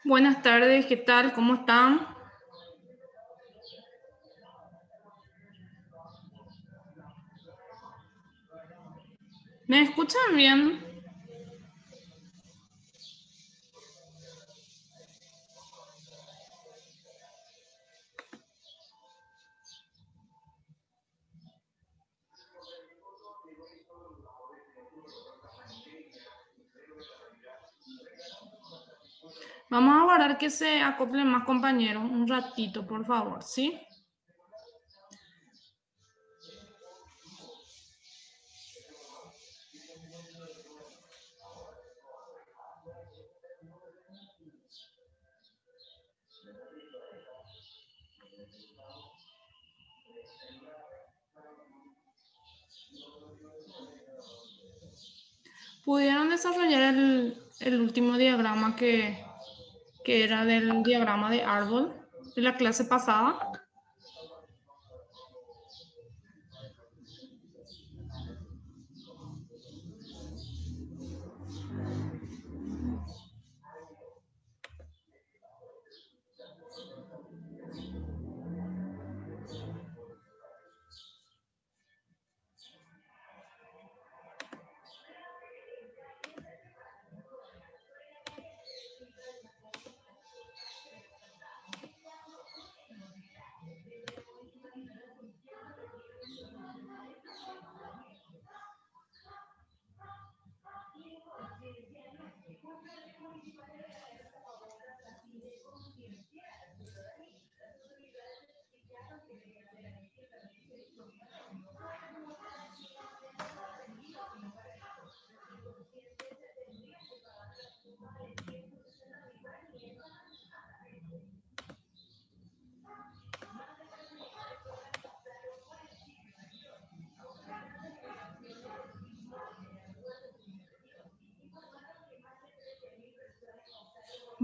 Buenas tardes, ¿qué tal? ¿Cómo están? ¿Me escuchan bien? Vamos a guardar que se acoplen más compañeros un ratito, por favor, ¿sí? ¿Pudieron desarrollar el último diagrama que era del diagrama de árbol de la clase pasada?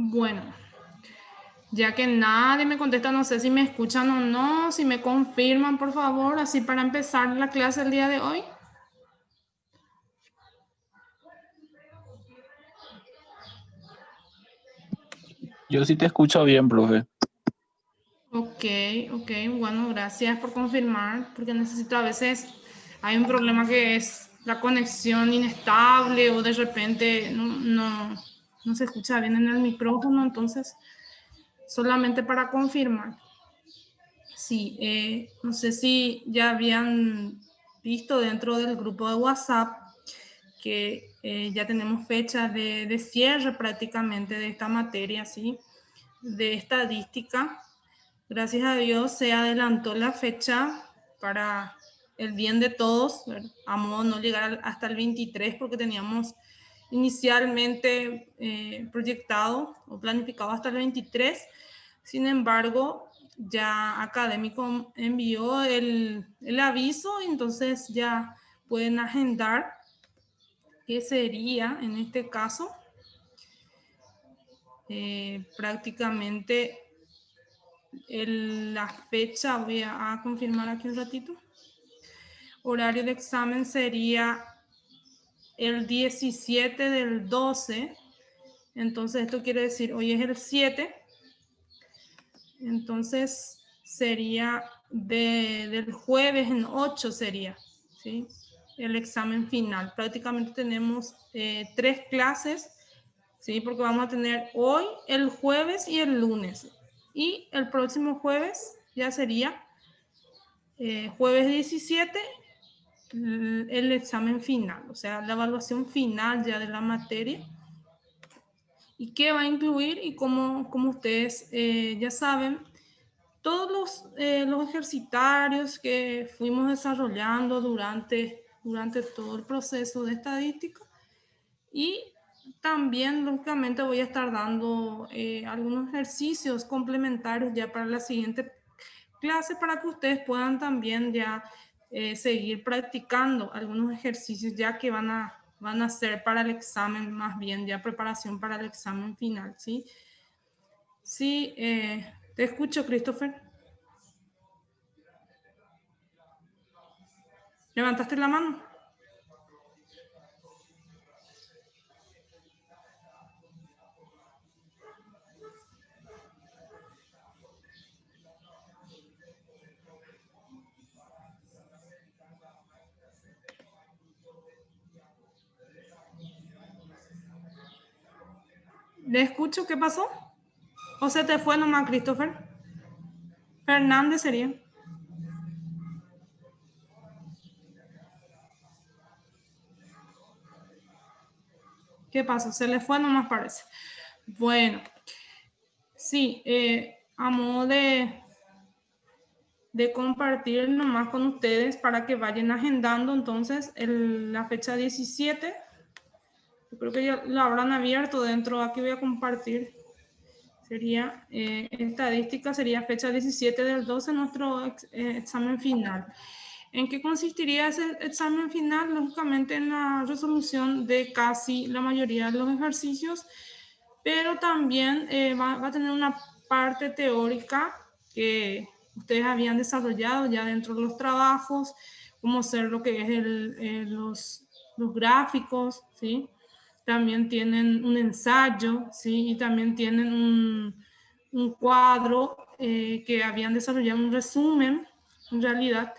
Bueno, ya que nadie me contesta, no sé si me escuchan o no, si me confirman, por favor, así para empezar la clase el día de hoy. Yo sí te escucho bien, profe. Ok, bueno, gracias por confirmar, porque necesito a veces, hay un problema que es la conexión inestable o de repente no se escucha bien en el micrófono, entonces solamente para confirmar. Sí, no sé si ya habían visto dentro del grupo de WhatsApp que ya tenemos fecha de cierre prácticamente de esta materia, ¿sí? De estadística. Gracias a Dios se adelantó la fecha para el bien de todos, ¿verdad? A modo de no llegar hasta el 23 porque teníamos inicialmente proyectado o planificado hasta el 23. Sin embargo, ya Académico envió el aviso, entonces ya pueden agendar qué sería en este caso. prácticamente la fecha, voy a confirmar aquí un ratito. Horario de examen sería el 17 del 12. Entonces esto quiere decir, hoy es el 7. Entonces sería del jueves en 8 sería, ¿sí? El examen final. Prácticamente tenemos 3 clases, ¿sí? Porque vamos a tener hoy, el jueves y el lunes. Y el próximo jueves ya sería jueves 17, el examen final, o sea, la evaluación final ya de la materia. ¿Y qué va a incluir? Y como ustedes ya saben, todos los ejercitarios que fuimos desarrollando durante todo el proceso de estadística, y también lógicamente voy a estar dando algunos ejercicios complementarios ya para la siguiente clase, para que ustedes puedan también ya seguir practicando algunos ejercicios ya que van a hacer para el examen, más bien ya preparación para el examen final, ¿sí? Sí, te escucho, Christopher. ¿Levantaste la mano? ¿Le escucho? ¿Qué pasó? ¿O se te fue nomás, Christopher? Fernández sería. ¿Qué pasó? Se le fue nomás, parece. Bueno, sí, a modo de compartir nomás con ustedes para que vayan agendando entonces la fecha 17. Yo creo que ya lo habrán abierto dentro. Aquí voy a compartir. Sería estadística, sería fecha 17 del 12, nuestro examen final. ¿En qué consistiría ese examen final? Lógicamente en la resolución de casi la mayoría de los ejercicios, pero también va a tener una parte teórica que ustedes habían desarrollado ya dentro de los trabajos, como ser lo que es los gráficos, ¿sí? También tienen un ensayo, ¿sí? Y también tienen un cuadro que habían desarrollado, un resumen, en realidad,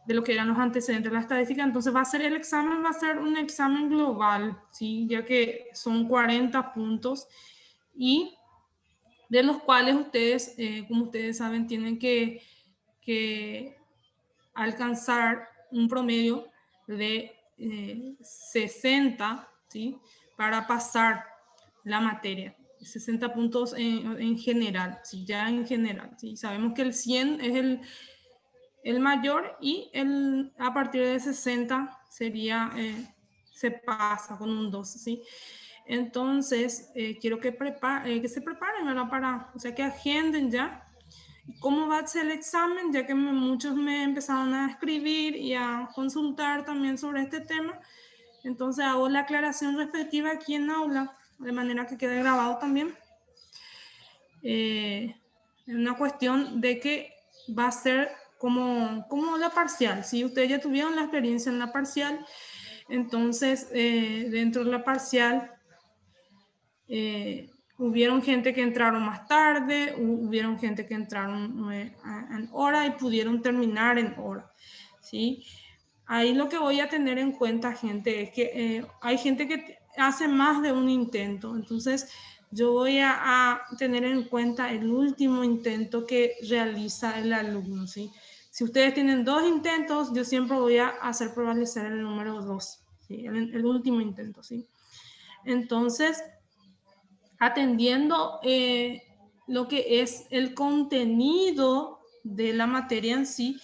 de lo que eran los antecedentes de la estadística. Entonces el examen va a ser un examen global, ¿sí? Ya que son 40 puntos y de los cuales ustedes, como ustedes saben, tienen que alcanzar un promedio de 60, ¿sí? Para pasar la materia. 60 puntos en general, ¿sí? Ya en general, ¿sí? Sabemos que el 100 es el mayor y a partir de 60 sería, se pasa con un 2, ¿sí? Entonces, quiero que se preparen, ¿verdad? O sea, que agenden ya cómo va a ser el examen, ya que muchos me empezaron a escribir y a consultar también sobre este tema. Entonces hago la aclaración respectiva aquí en aula, de manera que quede grabado también. Una cuestión de que va a ser como la parcial. Si ustedes ya tuvieron la experiencia en la parcial, entonces dentro de la parcial hubieron gente que entraron más tarde, hubieron gente que entraron en hora y pudieron terminar en hora, ¿sí? Ahí lo que voy a tener en cuenta, gente, es que hay gente que hace más de un intento. Entonces, yo voy a tener en cuenta el último intento que realiza el alumno, ¿sí? Si ustedes tienen 2 intentos, yo siempre voy a hacer prevalecer el número 2, ¿sí? El último intento, ¿sí? Entonces, atendiendo lo que es el contenido de la materia en sí,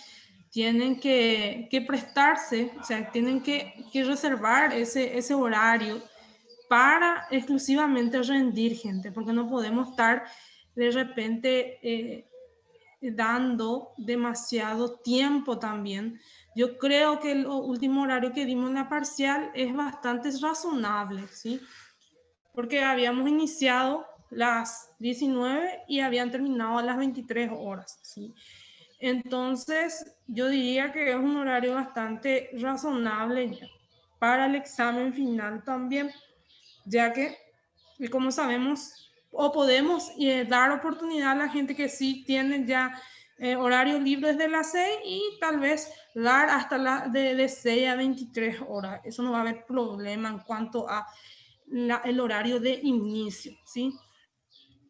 tienen que prestarse, o sea, tienen que reservar ese horario para exclusivamente rendir, gente, porque no podemos estar de repente dando demasiado tiempo también. Yo creo que el último horario que dimos en la parcial es bastante razonable, ¿sí? Porque habíamos iniciado las 19 y habían terminado a las 23 horas, ¿sí? Entonces, yo diría que es un horario bastante razonable ya para el examen final también, ya que, como sabemos, o podemos dar oportunidad a la gente que sí tiene ya horarios libres de las 6 y tal vez dar hasta de 6 a 23 horas. Eso no va a haber problema en cuanto a el horario de inicio, ¿sí?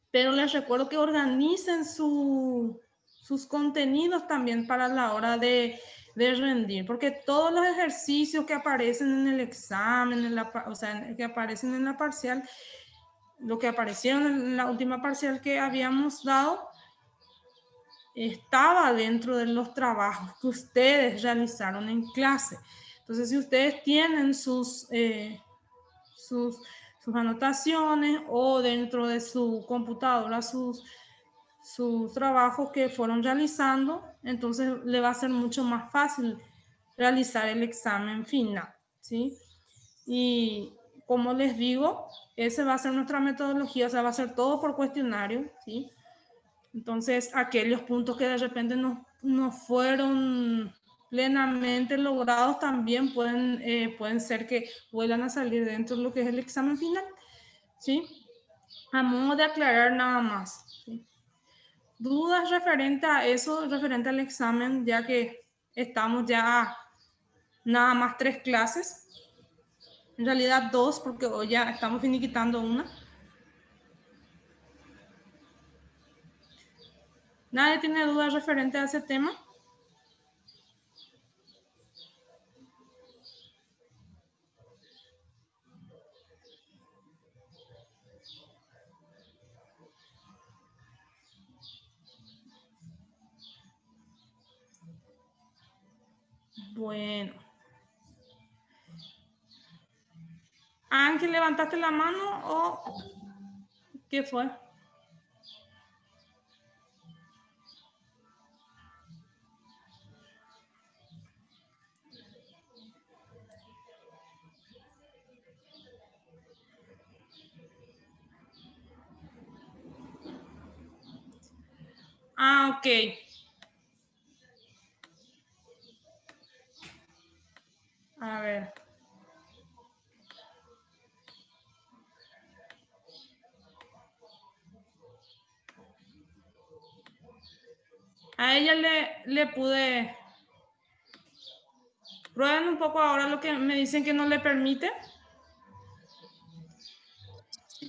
Pero les recuerdo que organicen sus contenidos también para la hora de rendir, porque todos los ejercicios que aparecen en el examen, o sea, que aparecen en la parcial, lo que aparecieron en la última parcial que habíamos dado, estaba dentro de los trabajos que ustedes realizaron en clase. Entonces, si ustedes tienen sus anotaciones o dentro de su computadora sus trabajos que fueron realizando, entonces le va a ser mucho más fácil realizar el examen final, ¿sí? Y como les digo, esa va a ser nuestra metodología, o sea, va a ser todo por cuestionario, ¿sí? Entonces, aquellos puntos que de repente no fueron plenamente logrados también pueden ser que vuelvan a salir dentro de lo que es el examen final, ¿sí? A modo de aclarar nada más, ¿sí? Dudas referente a eso, referente al examen, ya que estamos ya nada más 3 clases, en realidad 2, porque hoy ya estamos finiquitando una. ¿Nadie tiene dudas referente a ese tema? Bueno. Ángel, ¿levantaste la mano o qué fue? Ah, ok. A ver. A ella le pude... Prueben un poco ahora lo que me dicen que no le permite.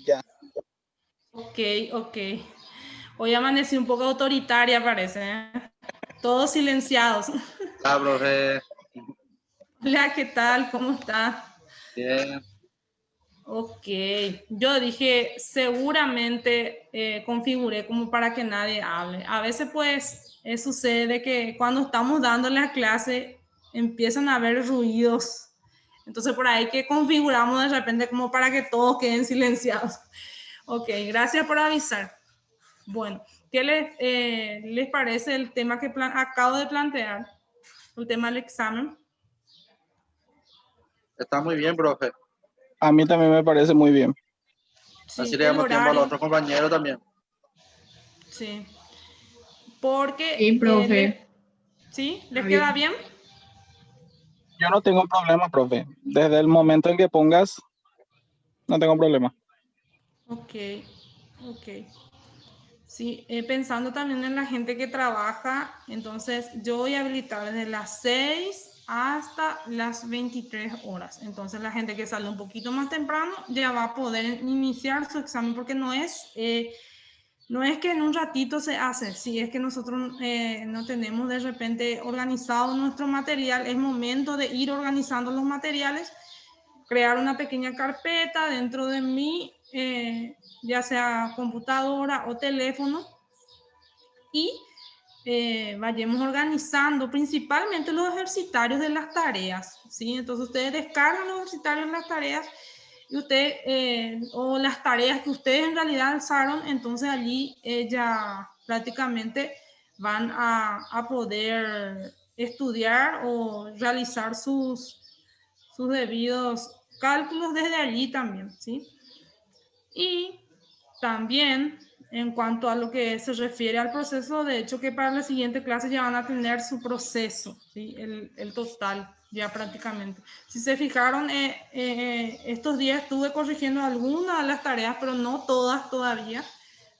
Ya. Ok, ok. Hoy amanecí un poco autoritaria, parece, ¿eh? Todos silenciados. Ah, profe. Hola, ¿qué tal? ¿Cómo está? Bien. Ok, yo dije, seguramente configuré como para que nadie hable. A veces pues sucede que cuando estamos dando la clase empiezan a haber ruidos. Entonces por ahí que configuramos de repente como para que todos queden silenciados. Ok, gracias por avisar. Bueno, ¿qué les parece el tema que acabo de plantear? El tema del examen. Está muy bien, profe. A mí también me parece muy bien. Sí, Así le el damos tiempo a los horario. otros compañeros también. Sí, porque Sí, profe. ¿sí? ¿Les Adiós. queda bien? Yo no tengo problema, profe. Desde el momento en que pongas, no tengo problema. Ok, ok. Sí, pensando también en la gente que trabaja, entonces yo voy a habilitar desde las 6 hasta las 23 horas. Entonces la gente que sale un poquito más temprano ya va a poder iniciar su examen porque no es que en un ratito se hace, si es que nosotros no tenemos de repente organizado nuestro material, es momento de ir organizando los materiales, crear una pequeña carpeta dentro de mí, ya sea computadora o teléfono, y vayamos organizando principalmente los ejercitarios de las tareas, ¿sí? Entonces ustedes descargan los ejercitarios de las tareas y usted, o las tareas que ustedes en realidad alzaron, entonces allí ya prácticamente van a poder estudiar o realizar sus debidos cálculos desde allí también, ¿sí? Y también, en cuanto a lo que se refiere al proceso, de hecho que para la siguiente clase ya van a tener su proceso, ¿sí? El total, ya prácticamente. Si se fijaron, estos días estuve corrigiendo algunas de las tareas, pero no todas todavía,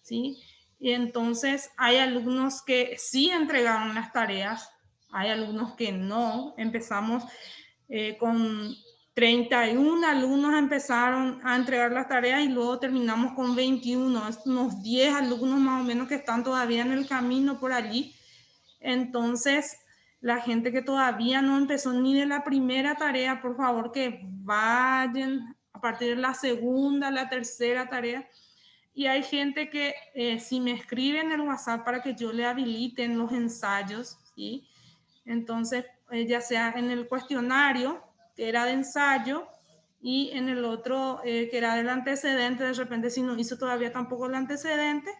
¿sí? Y entonces hay alumnos que sí entregaron las tareas, hay alumnos que no. Empezamos con 31 alumnos empezaron a entregar las tareas y luego terminamos con 21, unos 10 alumnos más o menos que están todavía en el camino por allí. Entonces, la gente que todavía no empezó ni de la primera tarea, por favor que vayan a partir de la segunda, la tercera tarea. Y hay gente que si me escriben en el WhatsApp para que yo le habilite en los ensayos, ¿sí? Entonces, ya sea en el cuestionario, que era de ensayo, y en el otro, que era del antecedente, de repente si no hizo todavía tampoco el antecedente,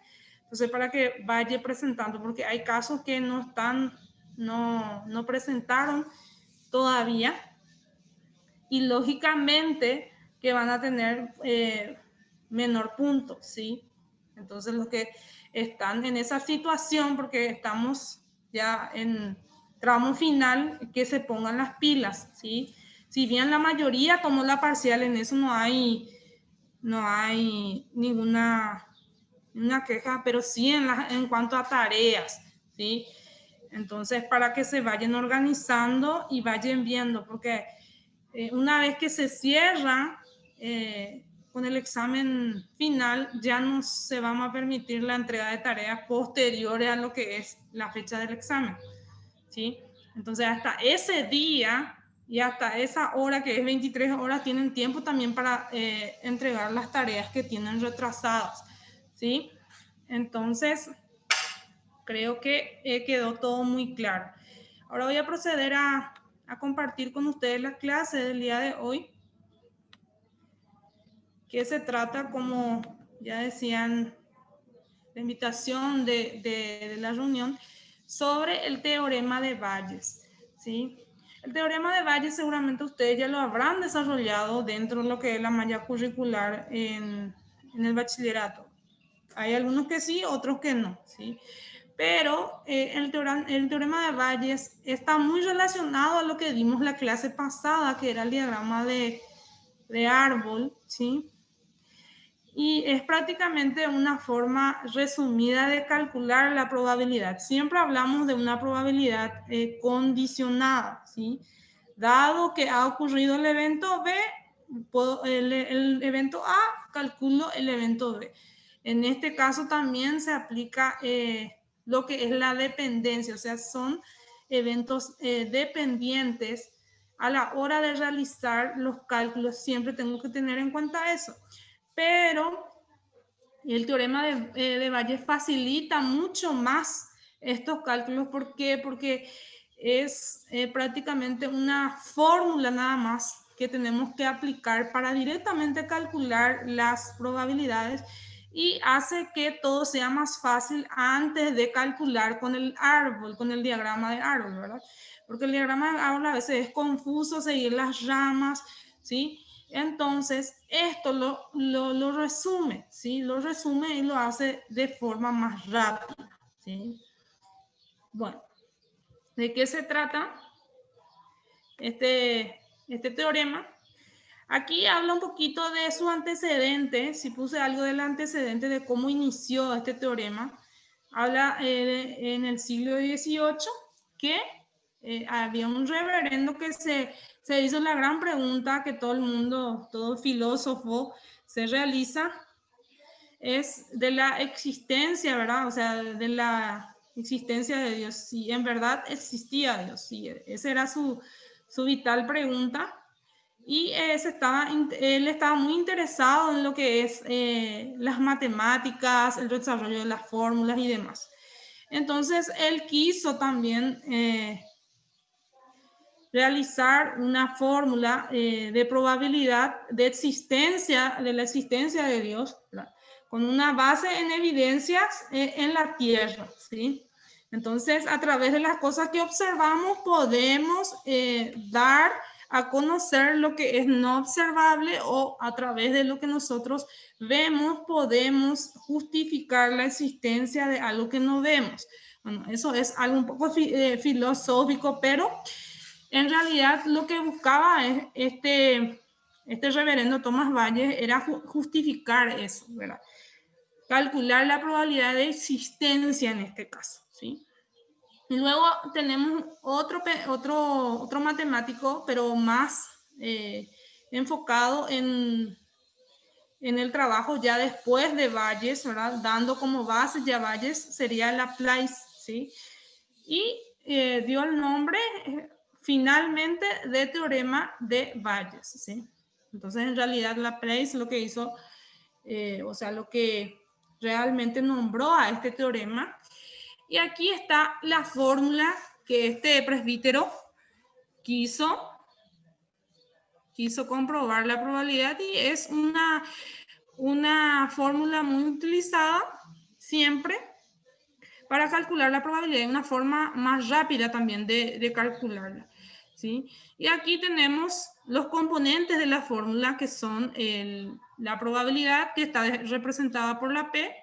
entonces para que vaya presentando, porque hay casos que no están, no presentaron todavía, y lógicamente que van a tener menor punto, ¿sí? Entonces los que están en esa situación, porque estamos ya en tramo final, que se pongan las pilas, ¿sí? Si bien la mayoría tomó la parcial, en eso no hay ninguna queja, pero sí en cuanto a tareas, ¿sí? Entonces, para que se vayan organizando y vayan viendo, porque una vez que se cierra con el examen final, ya no se va a permitir la entrega de tareas posteriores a lo que es la fecha del examen, ¿sí? Entonces, hasta ese día y hasta esa hora, que es 23 horas, tienen tiempo también para entregar las tareas que tienen retrasadas, ¿sí? Entonces, creo que quedó todo muy claro. Ahora voy a proceder a compartir con ustedes la clase del día de hoy, que se trata, como ya decían, la invitación de la reunión, sobre el teorema de Bayes, ¿sí? El teorema de Bayes seguramente ustedes ya lo habrán desarrollado dentro de lo que es la malla curricular en el bachillerato. Hay algunos que sí, otros que no, ¿sí? Pero el teorema de Bayes está muy relacionado a lo que vimos la clase pasada, que era el diagrama de árbol, ¿sí? Y es prácticamente una forma resumida de calcular la probabilidad. Siempre hablamos de una probabilidad condicionada, ¿sí? Dado que ha ocurrido el evento B, el evento A, calculo el evento B. En este caso también se aplica lo que es la dependencia, o sea, son eventos dependientes. A la hora de realizar los cálculos siempre tengo que tener en cuenta eso. Pero el teorema de Bayes facilita mucho más estos cálculos. ¿Por qué? Porque es prácticamente una fórmula nada más que tenemos que aplicar para directamente calcular las probabilidades, y hace que todo sea más fácil antes de calcular con el árbol, con el diagrama de árbol, ¿verdad? Porque el diagrama de árbol a veces es confuso, seguir las ramas, ¿sí? Entonces, esto lo resume, ¿sí? Lo resume y lo hace de forma más rápida, ¿sí? Bueno, ¿de qué se trata este teorema? Aquí habla un poquito de su antecedente, si puse algo del antecedente de cómo inició este teorema. Habla en el siglo XVIII que había un reverendo que se hizo la gran pregunta que todo el mundo, todo filósofo se realiza, es de la existencia, ¿verdad? O sea, de la existencia de Dios, si en verdad existía Dios, si esa era su vital pregunta. Y él estaba muy interesado en lo que es las matemáticas, el desarrollo de las fórmulas y demás. Entonces, él quiso también realizar una fórmula de probabilidad de la existencia de Dios, ¿verdad? Con una base en evidencias en la Tierra, ¿sí? Entonces, a través de las cosas que observamos, podemos dar a conocer lo que es no observable, o a través de lo que nosotros vemos podemos justificar la existencia de algo que no vemos. Bueno, eso es algo un poco filosófico, pero en realidad lo que buscaba es este reverendo Tomás Valles era justificar eso, ¿verdad? Calcular la probabilidad de existencia en este caso, ¿sí? Y luego tenemos otro matemático, pero más enfocado en el trabajo ya después de Valles, ¿verdad? Dando como base ya Valles, sería Laplace, ¿sí? Y dio el nombre finalmente de teorema de Valles, ¿sí? Entonces, en realidad, Laplace lo que hizo, o sea, lo que realmente nombró a este teorema. Y aquí está la fórmula que este presbítero quiso comprobar la probabilidad, y es una fórmula muy utilizada siempre para calcular la probabilidad, de una forma más rápida también de calcularla, ¿sí? Y aquí tenemos los componentes de la fórmula, que son la probabilidad, que está representada por la P,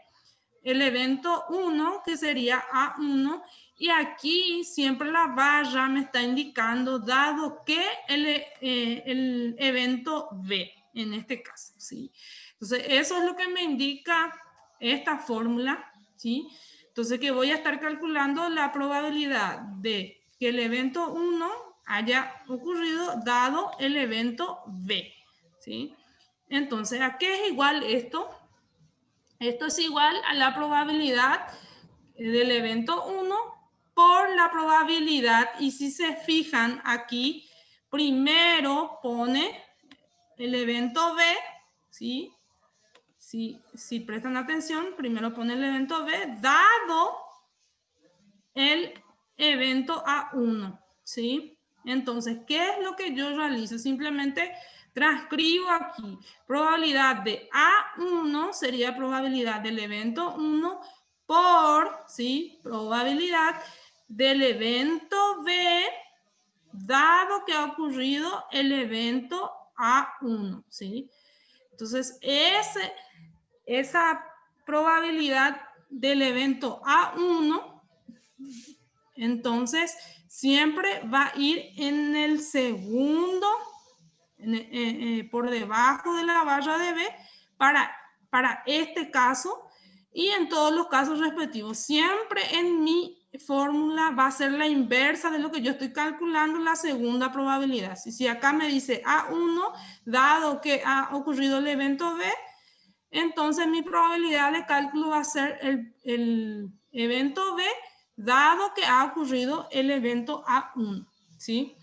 el evento 1, que sería A1, y aquí siempre la barra me está indicando dado que el evento B, en este caso, ¿sí? Entonces, eso es lo que me indica esta fórmula, ¿sí? Entonces, que voy a estar calculando la probabilidad de que el evento 1 haya ocurrido dado el evento B, ¿sí? Entonces, ¿a qué es igual esto? Esto es igual a la probabilidad del evento 1 por la probabilidad, y si se fijan aquí, primero pone el evento B, ¿sí? Si prestan atención, primero pone el evento B dado el evento A1, ¿sí? Entonces, ¿qué es lo que yo realizo? Simplemente transcribo aquí. Probabilidad de A1 sería probabilidad del evento 1 por, ¿sí? Probabilidad del evento B dado que ha ocurrido el evento A1, ¿sí? Entonces, esa probabilidad del evento A1, entonces, siempre va a ir en el segundo, por debajo de la barra de B, para este caso, y en todos los casos respectivos. Siempre en mi fórmula va a ser la inversa de lo que yo estoy calculando, la segunda probabilidad. Si acá me dice A1, dado que ha ocurrido el evento B, entonces mi probabilidad de cálculo va a ser el evento B, dado que ha ocurrido el evento A1, ¿sí?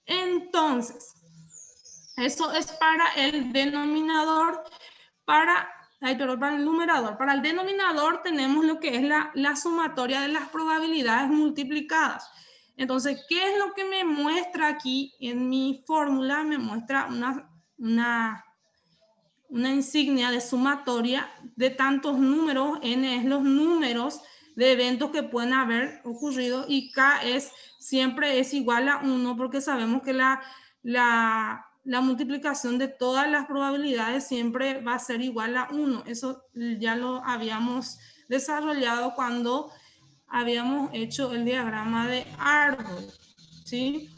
Entonces, eso es para el denominador. Para el numerador. Para el denominador tenemos lo que es la sumatoria de las probabilidades multiplicadas. Entonces, ¿qué es lo que me muestra aquí en mi fórmula? Me muestra una insignia de sumatoria de tantos números. N es los números de eventos que pueden haber ocurrido, y K siempre es igual a 1, porque sabemos que la multiplicación de todas las probabilidades siempre va a ser igual a 1. Eso ya lo habíamos desarrollado cuando habíamos hecho el diagrama de árbol, ¿sí?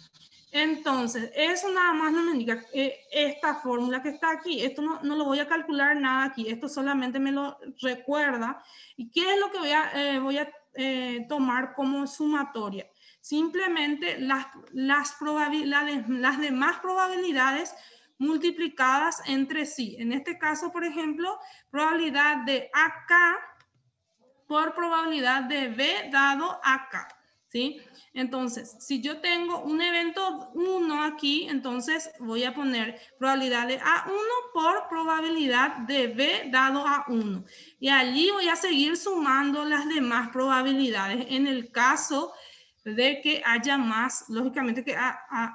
Entonces, eso nada más no me indica esta fórmula que está aquí. Esto no lo voy a calcular nada aquí. Esto solamente me lo recuerda. ¿Y qué es lo que voy a tomar como sumatoria? Simplemente las demás probabilidades multiplicadas entre sí. En este caso, por ejemplo, probabilidad de AK por probabilidad de B dado AK, ¿sí? Entonces, si yo tengo un evento 1 aquí, entonces voy a poner probabilidad de A1 por probabilidad de B dado A1. Y allí voy a seguir sumando las demás probabilidades en el caso de que haya más, lógicamente que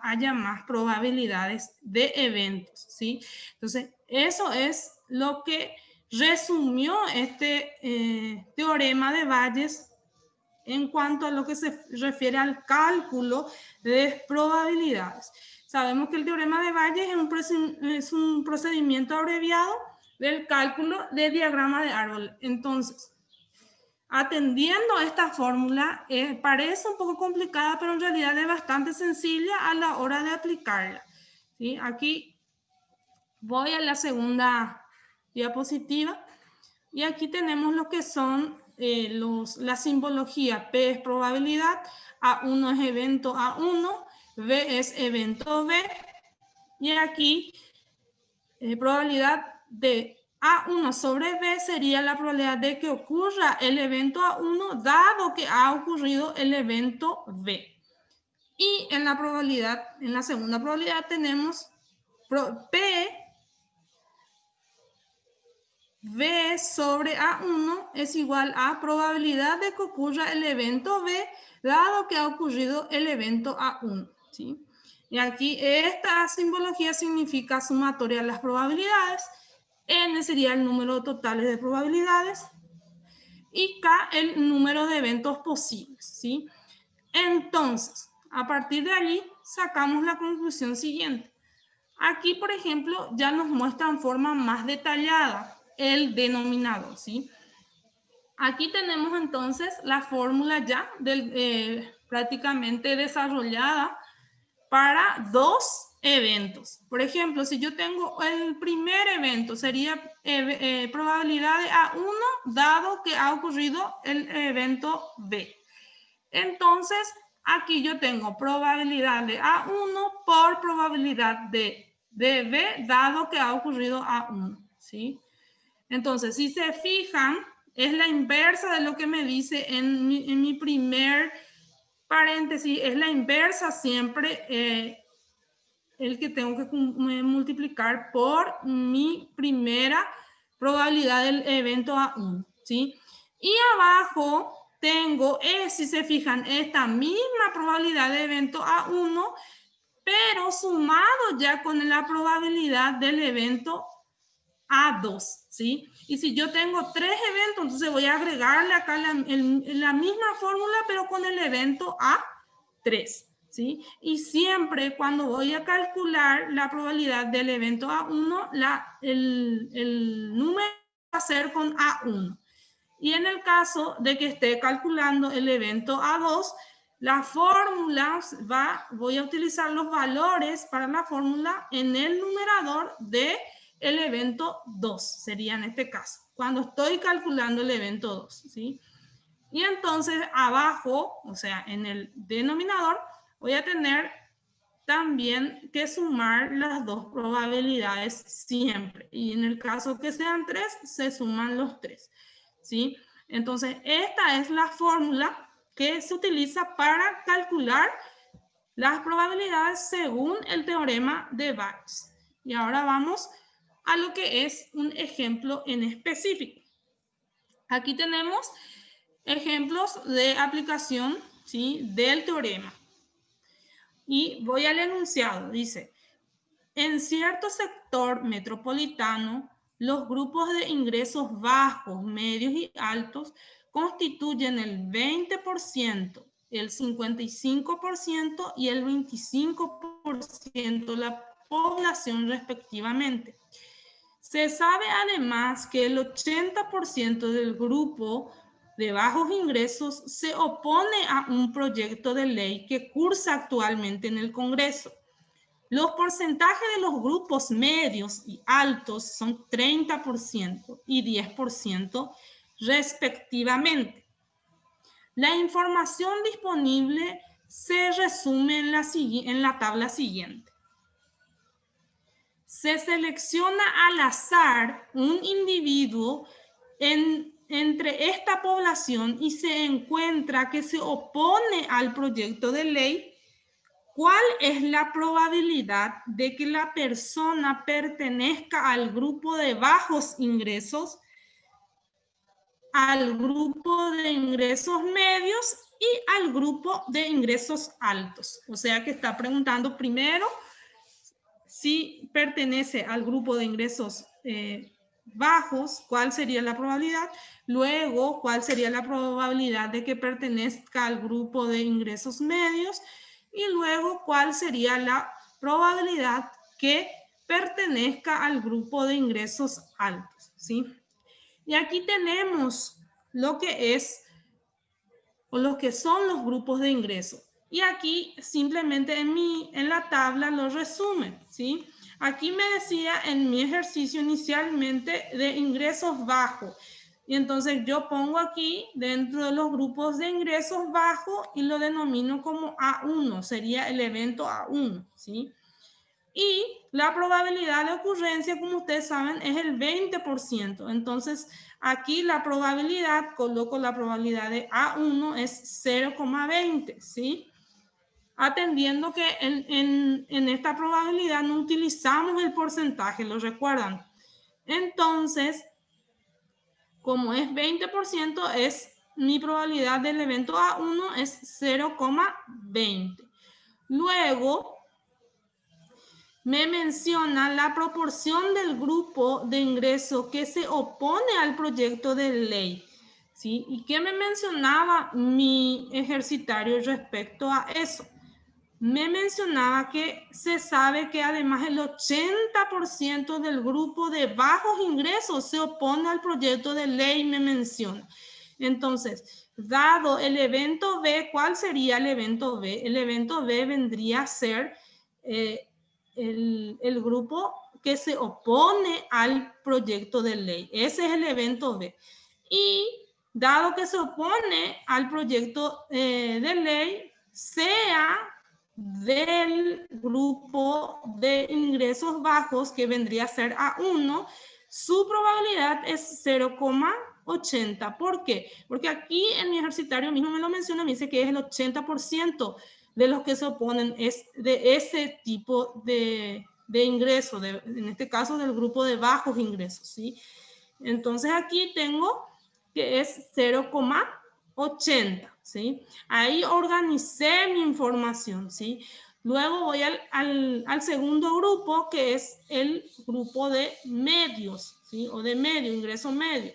haya más probabilidades de eventos, ¿sí? Entonces, eso es lo que resumió este teorema de Valles en cuanto a lo que se refiere al cálculo de probabilidades. Sabemos que el teorema de Bayes es un procedimiento abreviado del cálculo de diagrama de árbol. Entonces, atendiendo a esta fórmula, parece un poco complicada, pero en realidad es bastante sencilla a la hora de aplicarla, ¿sí? Aquí voy a la segunda diapositiva y aquí tenemos lo que son la simbología. P es probabilidad, A1 es evento A1, B es evento B, y aquí probabilidad de A1 sobre B sería la probabilidad de que ocurra el evento A1 dado que ha ocurrido el evento B. Y en la probabilidad, en la segunda probabilidad tenemos P B sobre A1 es igual a probabilidad de que ocurra el evento B dado que ha ocurrido el evento A1, ¿sí? Y aquí esta simbología significa sumatoria de las probabilidades. N sería el número total de probabilidades y K el número de eventos posibles, ¿sí? Entonces, a partir de allí sacamos la conclusión siguiente. Aquí, por ejemplo, ya nos muestra en forma más detallada el denominador, ¿sí? Aquí tenemos entonces la fórmula ya prácticamente desarrollada para dos eventos. Por ejemplo, si yo tengo el primer evento, sería probabilidad de A1 dado que ha ocurrido el evento B. Entonces, aquí yo tengo probabilidad de A1 por probabilidad de B dado que ha ocurrido A1, ¿sí? Entonces, si se fijan, es la inversa de lo que me dice en mi primer paréntesis, es la inversa siempre el que tengo que multiplicar por mi primera probabilidad del evento A1, ¿sí? Y abajo tengo, si se fijan, esta misma probabilidad de evento A1, pero sumado ya con la probabilidad del evento A2, ¿sí? Y si yo tengo 3 eventos, entonces voy a agregarle acá la misma fórmula, pero con el evento A3, ¿sí? Y siempre cuando voy a calcular la probabilidad del evento A1, el número va a ser con A1. Y en el caso de que esté calculando el evento A2, la fórmula voy a utilizar los valores para la fórmula en el numerador de el evento 2, sería en este caso, cuando estoy calculando el evento 2, ¿sí? Y entonces abajo, o sea, en el denominador, voy a tener también que sumar las dos probabilidades siempre. Y en el caso que sean 3, se suman los 3, ¿sí? Entonces, esta es la fórmula que se utiliza para calcular las probabilidades según el teorema de Bayes. Y ahora vamos a lo que es un ejemplo en específico. Aquí tenemos ejemplos de aplicación, ¿sí?, del teorema. Y voy al enunciado. Dice, en cierto sector metropolitano, los grupos de ingresos bajos, medios y altos constituyen el 20%, el 55% y el 25% de la población respectivamente. Se sabe además que el 80% del grupo de bajos ingresos se opone a un proyecto de ley que cursa actualmente en el Congreso. Los porcentajes de los grupos medios y altos son 30% y 10% respectivamente. La información disponible se resume en la tabla siguiente. Se selecciona al azar un individuo entre esta población y se encuentra que se opone al proyecto de ley. ¿Cuál es la probabilidad de que la persona pertenezca al grupo de bajos ingresos, al grupo de ingresos medios y al grupo de ingresos altos? O sea que está preguntando primero si pertenece al grupo de ingresos bajos, ¿cuál sería la probabilidad? Luego, ¿cuál sería la probabilidad de que pertenezca al grupo de ingresos medios? Y luego, ¿cuál sería la probabilidad que pertenezca al grupo de ingresos altos, ¿sí? Y aquí tenemos lo que es o lo que son los grupos de ingresos. Y aquí simplemente en la tabla lo resumen, ¿sí? Aquí me decía en mi ejercicio inicialmente de ingresos bajos. Y entonces yo pongo aquí dentro de los grupos de ingresos bajos y lo denomino como A1, sería el evento A1, ¿sí? Y la probabilidad de ocurrencia, como ustedes saben, es el 20%. Entonces, aquí la probabilidad, coloco la probabilidad de A1 es 0,20, ¿sí? Atendiendo que en esta probabilidad no utilizamos el porcentaje, ¿lo recuerdan? Entonces, como es 20%, mi probabilidad del evento A1 es 0,20. Luego, me menciona la proporción del grupo de ingresos que se opone al proyecto de ley, ¿sí? ¿Y qué me mencionaba mi ejercitario respecto a eso? Me mencionaba que se sabe que además el 80% del grupo de bajos ingresos se opone al proyecto de ley, me menciona. Entonces, dado el evento B, ¿cuál sería el evento B? El evento B vendría a ser el grupo que se opone al proyecto de ley. Ese es el evento B. Y dado que se opone al proyecto de ley, sea del grupo de ingresos bajos, que vendría a ser A1, su probabilidad es 0,80. ¿Por qué? Porque aquí en mi ejercitario mismo me lo menciona, me dice que es el 80% de los que se oponen es de ese tipo de ingresos, en este caso del grupo de bajos ingresos, ¿sí? Entonces aquí tengo que es 0,80, ¿sí? Ahí organicé mi información, ¿sí? Luego voy al segundo grupo, que es el grupo de medios, ¿sí? O de medio, ingreso medio.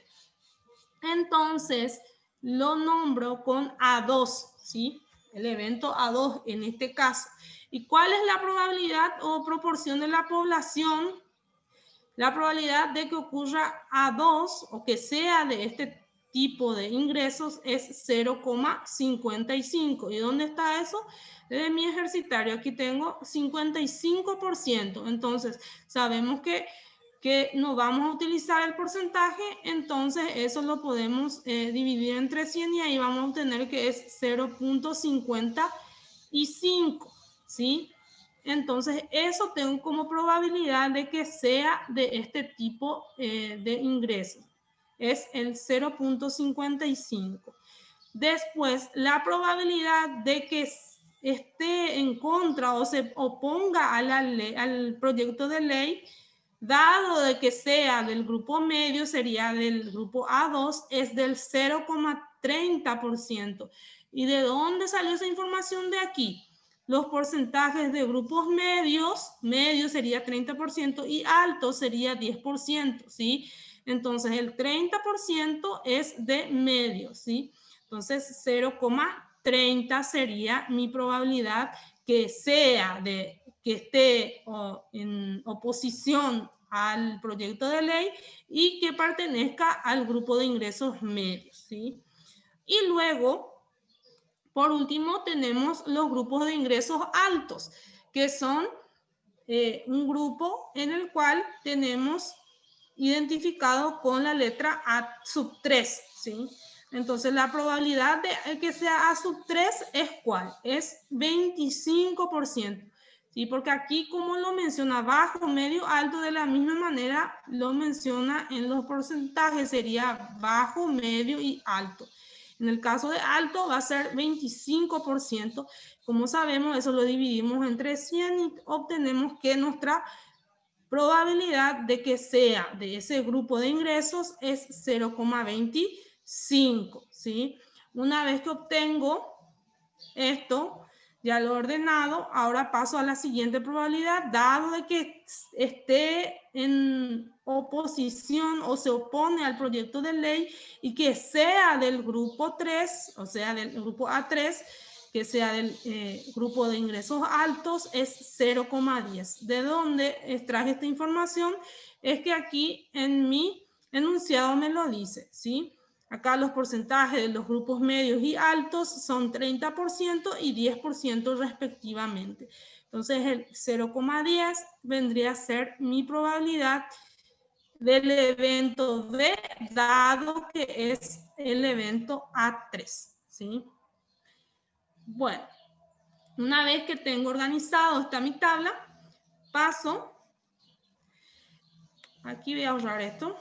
Entonces, lo nombro con A2, ¿sí? El evento A2 en este caso. ¿Y cuál es la probabilidad o proporción de la población? La probabilidad de que ocurra A2 o que sea de este tipo de ingresos es 0,55. ¿Y dónde está eso? Desde mi ejercitario aquí tengo 55%. Entonces, sabemos que no vamos a utilizar el porcentaje, entonces eso lo podemos dividir entre 100 y ahí vamos a obtener que es 0,55, ¿sí? Entonces, eso tengo como probabilidad de que sea de este tipo de ingresos. Es el 0,55. Después, la probabilidad de que esté en contra o se oponga a al proyecto de ley, dado de que sea del grupo medio, sería del grupo A2, es del 0,30%. ¿Y de dónde salió esa información de aquí? Los porcentajes de grupos medios, medio sería 30% y alto sería 10%, ¿sí? Entonces, el 30% es de medio, ¿sí? Entonces, 0,30 sería mi probabilidad que sea que esté en oposición al proyecto de ley y que pertenezca al grupo de ingresos medios, ¿sí? Y luego, por último, tenemos los grupos de ingresos altos, que son un grupo en el cual tenemos identificado con la letra A3, ¿sí? Entonces, la probabilidad de que sea A3 es ¿cuál? Es 25%, ¿sí? Porque aquí, como lo menciona bajo, medio, alto, de la misma manera lo menciona en los porcentajes, sería bajo, medio y alto. En el caso de alto va a ser 25%. Como sabemos, eso lo dividimos entre 100 y obtenemos que nuestra probabilidad de que sea de ese grupo de ingresos es 0,25, ¿sí? Una vez que obtengo esto, ya lo he ordenado, ahora paso a la siguiente probabilidad, dado de que esté en oposición o se opone al proyecto de ley y que sea del grupo 3, o sea, del grupo A3, que sea del grupo de ingresos altos, es 0,10. ¿De dónde extraje esta información? Es que aquí en mi enunciado me lo dice, ¿sí? Acá los porcentajes de los grupos medios y altos son 30% y 10% respectivamente. Entonces el 0,10 vendría a ser mi probabilidad del evento B, dado que es el evento A3, ¿sí? Bueno, una vez que tengo organizado esta mi tabla, paso, aquí voy a ahorrar esto.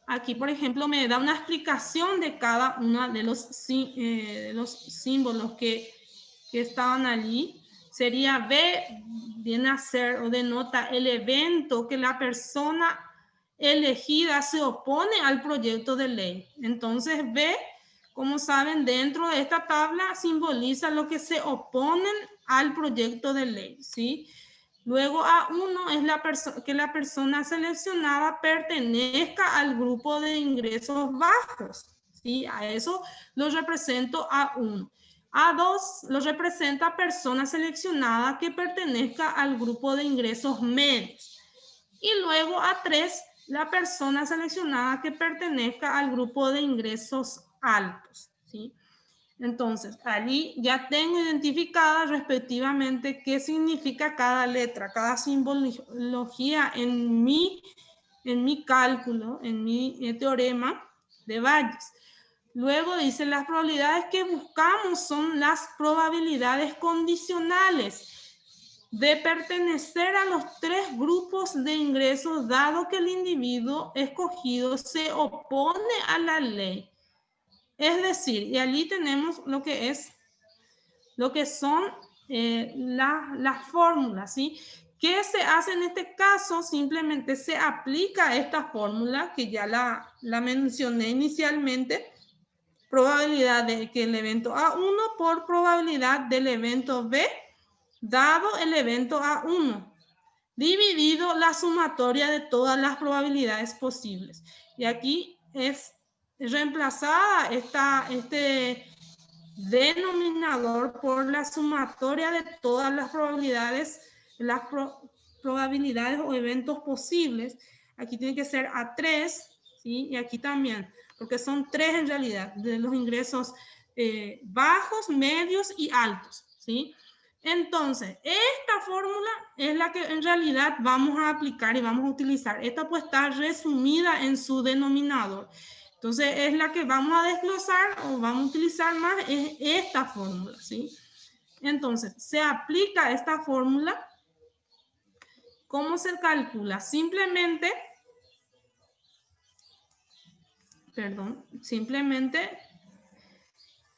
Aquí, por ejemplo, me da una explicación de cada uno de los símbolos que estaban allí. Sería B, viene a ser o denota el evento que la persona elegida se opone al proyecto de ley. Entonces, B, como saben, dentro de esta tabla simboliza lo que se oponen al proyecto de ley, ¿sí? Luego A1 es que la persona seleccionada pertenezca al grupo de ingresos bajos, ¿sí? A eso lo represento A1. A2 lo representa persona seleccionada que pertenezca al grupo de ingresos medios. Y luego A3, la persona seleccionada que pertenezca al grupo de ingresos altos, ¿sí? Entonces, allí ya tengo identificada respectivamente qué significa cada letra, cada simbología en mi cálculo, en mi teorema de Bayes. Luego dice, las probabilidades que buscamos son las probabilidades condicionales de pertenecer a los tres grupos de ingresos, dado que el individuo escogido se opone a la ley. Es decir, y allí tenemos lo que son las fórmulas, ¿sí? ¿Qué se hace en este caso? Simplemente se aplica esta fórmula que ya la mencioné inicialmente, probabilidad de que el evento A1 por probabilidad del evento B, dado el evento A1, dividido la sumatoria de todas las probabilidades posibles. Y aquí es reemplazada este denominador por la sumatoria de todas las probabilidades, probabilidades o eventos posibles. Aquí tiene que ser A3, ¿sí? Y aquí también, porque son tres en realidad, de los ingresos bajos, medios y altos, ¿sí? Entonces, esta fórmula es la que en realidad vamos a aplicar y vamos a utilizar. Esta pues está resumida en su denominador. Entonces, es la que vamos a desglosar o vamos a utilizar más, es esta fórmula, ¿sí? Entonces, se aplica esta fórmula. ¿Cómo se calcula? Simplemente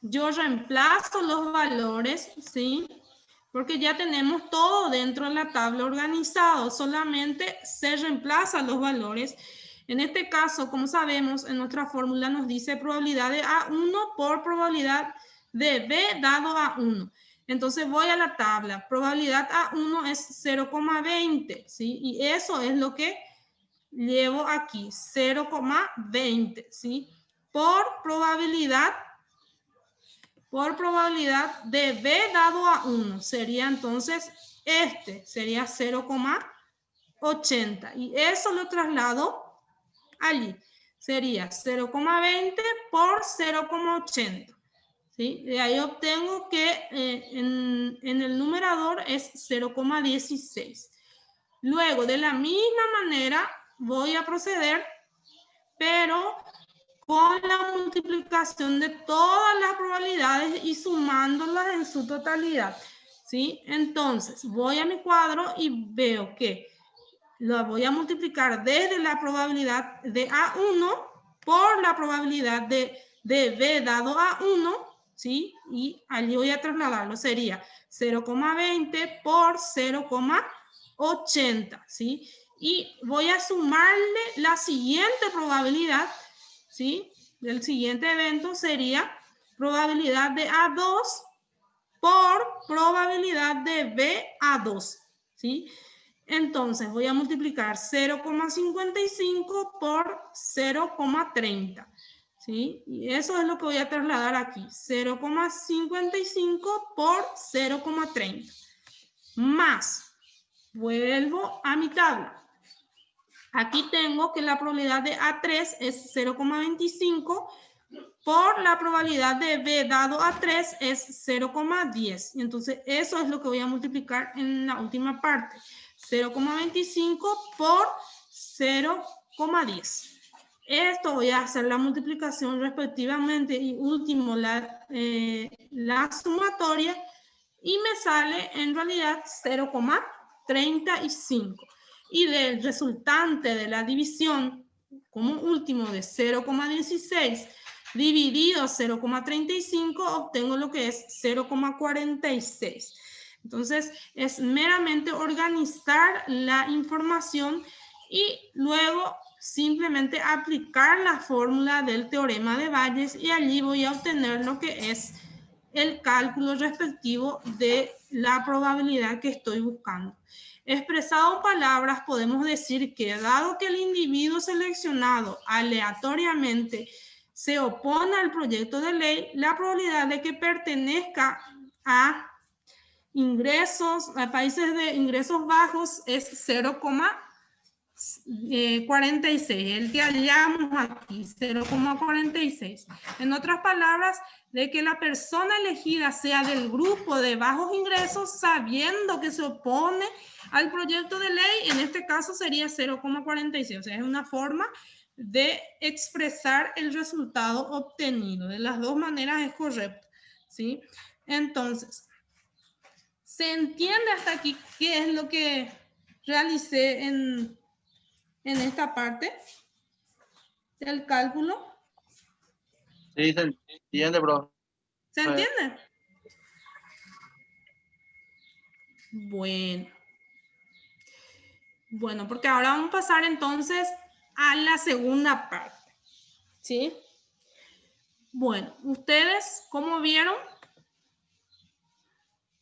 yo reemplazo los valores, ¿sí? Porque ya tenemos todo dentro de la tabla organizado, solamente se reemplazan los valores. En este caso, como sabemos, en nuestra fórmula nos dice probabilidad de A1 por probabilidad de B dado A1. Entonces voy a la tabla, probabilidad A1 es 0,20, ¿sí? Y eso es lo que llevo aquí, 0,20, ¿sí? Por probabilidad de B dado a 1. Sería entonces sería 0,80. Y eso lo traslado allí. Sería 0,20 por 0,80. ¿Sí? De ahí obtengo que en el numerador es 0,16. Luego, de la misma manera, voy a proceder, pero con la multiplicación de todas las probabilidades y sumándolas en su totalidad, ¿sí? Entonces, voy a mi cuadro y veo que lo voy a multiplicar desde la probabilidad de A1 por la probabilidad de B dado A1, ¿sí? Y allí voy a trasladarlo, sería 0,20 por 0,80, ¿sí? Y voy a sumarle la siguiente probabilidad, ¿sí? El siguiente evento sería probabilidad de A2 por probabilidad de B A2, ¿sí? Entonces voy a multiplicar 0,55 por 0,30, ¿sí? Y eso es lo que voy a trasladar aquí. 0,55 por 0,30. Más, vuelvo a mi tabla. Aquí tengo que la probabilidad de A3 es 0,25 por la probabilidad de B dado A3 es 0,10. Entonces, eso es lo que voy a multiplicar en la última parte. 0,25 por 0,10. Esto voy a hacer la multiplicación respectivamente y último la sumatoria y me sale en realidad 0,35. Y del resultante de la división como último de 0,16 dividido 0,35 obtengo lo que es 0,46. Entonces es meramente organizar la información y luego simplemente aplicar la fórmula del teorema de Bayes y allí voy a obtener lo que es el cálculo respectivo de la probabilidad que estoy buscando. Expresado en palabras, podemos decir que dado que el individuo seleccionado aleatoriamente se opone al proyecto de ley, la probabilidad de que pertenezca a países de ingresos bajos es 0,46, el que hallamos aquí, 0,46. En otras palabras, de que la persona elegida sea del grupo de bajos ingresos, sabiendo que se opone al proyecto de ley, en este caso sería 0,46. O sea, es una forma de expresar el resultado obtenido. De las dos maneras es correcto, ¿sí? Entonces, ¿se entiende hasta aquí qué es lo que realicé en esta parte del cálculo? Sí, se entiende, profe. ¿Se entiende? Bueno, porque ahora vamos a pasar entonces a la segunda parte, ¿sí? Bueno, ustedes, como vieron,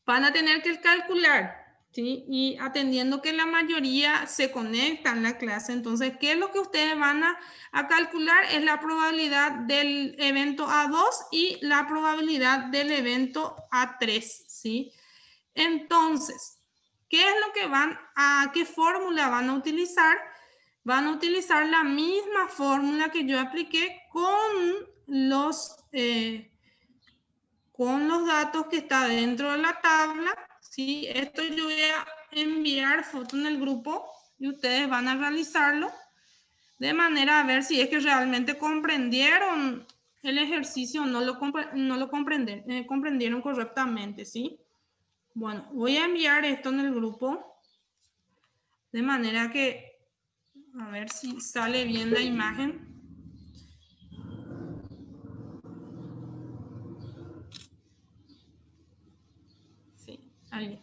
van a tener que calcular, ¿sí? Y atendiendo que la mayoría se conecta en la clase, entonces, ¿qué es lo que ustedes van a calcular? Es la probabilidad del evento A2 y la probabilidad del evento A3, ¿sí? Entonces, ¿qué es lo que qué fórmula van a utilizar? Van a utilizar la misma fórmula que yo apliqué con los datos que está dentro de la tabla, ¿sí? Esto yo voy a enviar foto en el grupo y ustedes van a realizarlo de manera a ver si es que realmente comprendieron el ejercicio o no lo comprendieron correctamente, ¿sí? Bueno, voy a enviar esto en el grupo de manera que a ver si sale bien la imagen. Sí, ahí.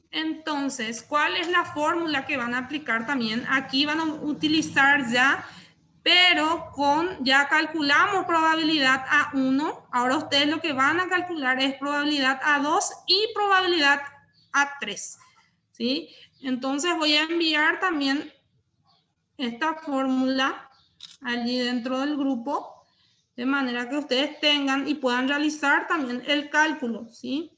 Entonces, ¿cuál es la fórmula que van a aplicar también? Aquí van a utilizar ya, pero ya calculamos probabilidad A1. Ahora ustedes lo que van a calcular es probabilidad A2 y probabilidad A3. ¿Sí? Entonces voy a enviar también esta fórmula allí dentro del grupo, de manera que ustedes tengan y puedan realizar también el cálculo, ¿sí?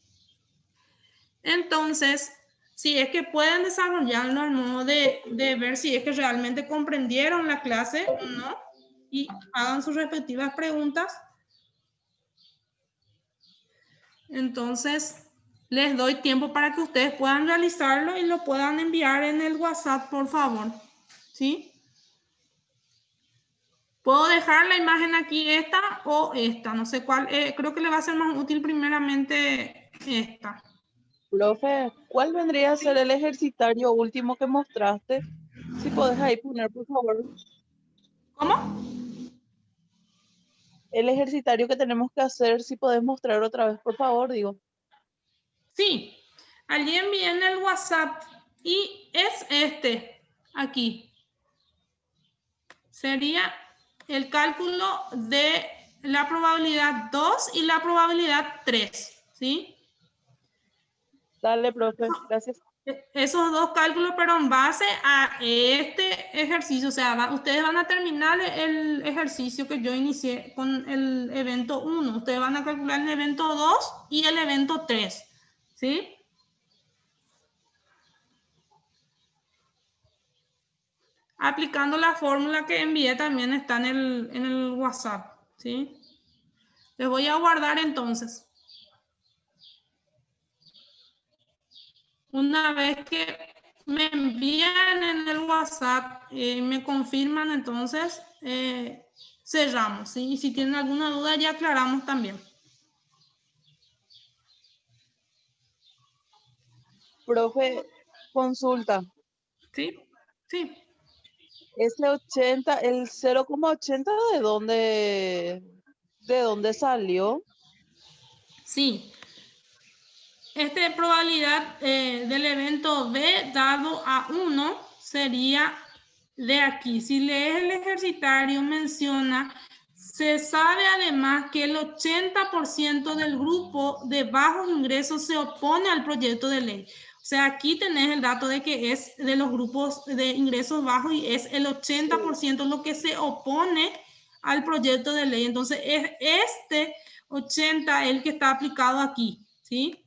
Entonces, si es que pueden desarrollarlo al modo de ver si es que realmente comprendieron la clase o no, y hagan sus respectivas preguntas. Entonces, les doy tiempo para que ustedes puedan realizarlo y lo puedan enviar en el WhatsApp, por favor, ¿sí? Puedo dejar la imagen aquí, esta o esta, no sé cuál, creo que le va a ser más útil primeramente esta. Profe, ¿cuál vendría a ser el ejercitario último que mostraste? Si podés ahí poner, por favor. ¿Cómo? El ejercitario que tenemos que hacer, si podés mostrar otra vez, por favor, digo. Sí, allí envié en el WhatsApp y es este, aquí. Sería el cálculo de la probabilidad 2 y la probabilidad 3, ¿sí? Dale, profe, gracias. Esos dos cálculos, pero en base a este ejercicio, o sea, ustedes van a terminar el ejercicio que yo inicié con el evento 1. Ustedes van a calcular el evento 2 y el evento 3, ¿sí? Aplicando la fórmula que envié también está en el WhatsApp, ¿sí? Les voy a guardar entonces. Una vez que me envían en el WhatsApp y me confirman, entonces cerramos, ¿sí? Y si tienen alguna duda ya aclaramos también. Profe, consulta. ¿Sí? Sí. Ese 80, el 0,80, ¿de dónde salió? Sí. Esta probabilidad del evento B dado a 1 sería de aquí. Si lees el ejercitario, menciona, se sabe además que el 80% del grupo de bajos ingresos se opone al proyecto de ley. O sea, aquí tenés el dato de que es de los grupos de ingresos bajos y es el 80% lo que se opone al proyecto de ley. Entonces, es este 80 el que está aplicado aquí, ¿sí?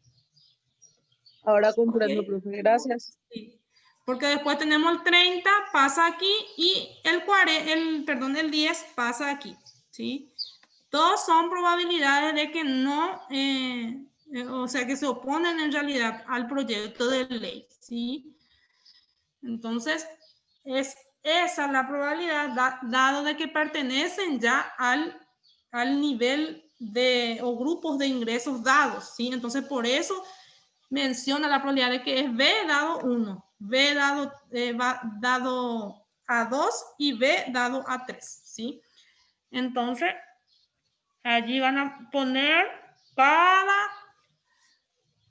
Ahora comprendo, Okay. profe. Gracias. Sí. Porque después tenemos el 30, pasa aquí, y el 10 pasa aquí, ¿sí? Todos son probabilidades de que no, o sea, que se oponen en realidad al proyecto de ley, ¿sí? Entonces, es esa la probabilidad, dado de que pertenecen ya al nivel o grupos de ingresos dados, ¿sí? Entonces, por eso menciona la probabilidad de que es B dado 1, B dado a 2 y B dado a 3, ¿sí? Entonces, allí van a poner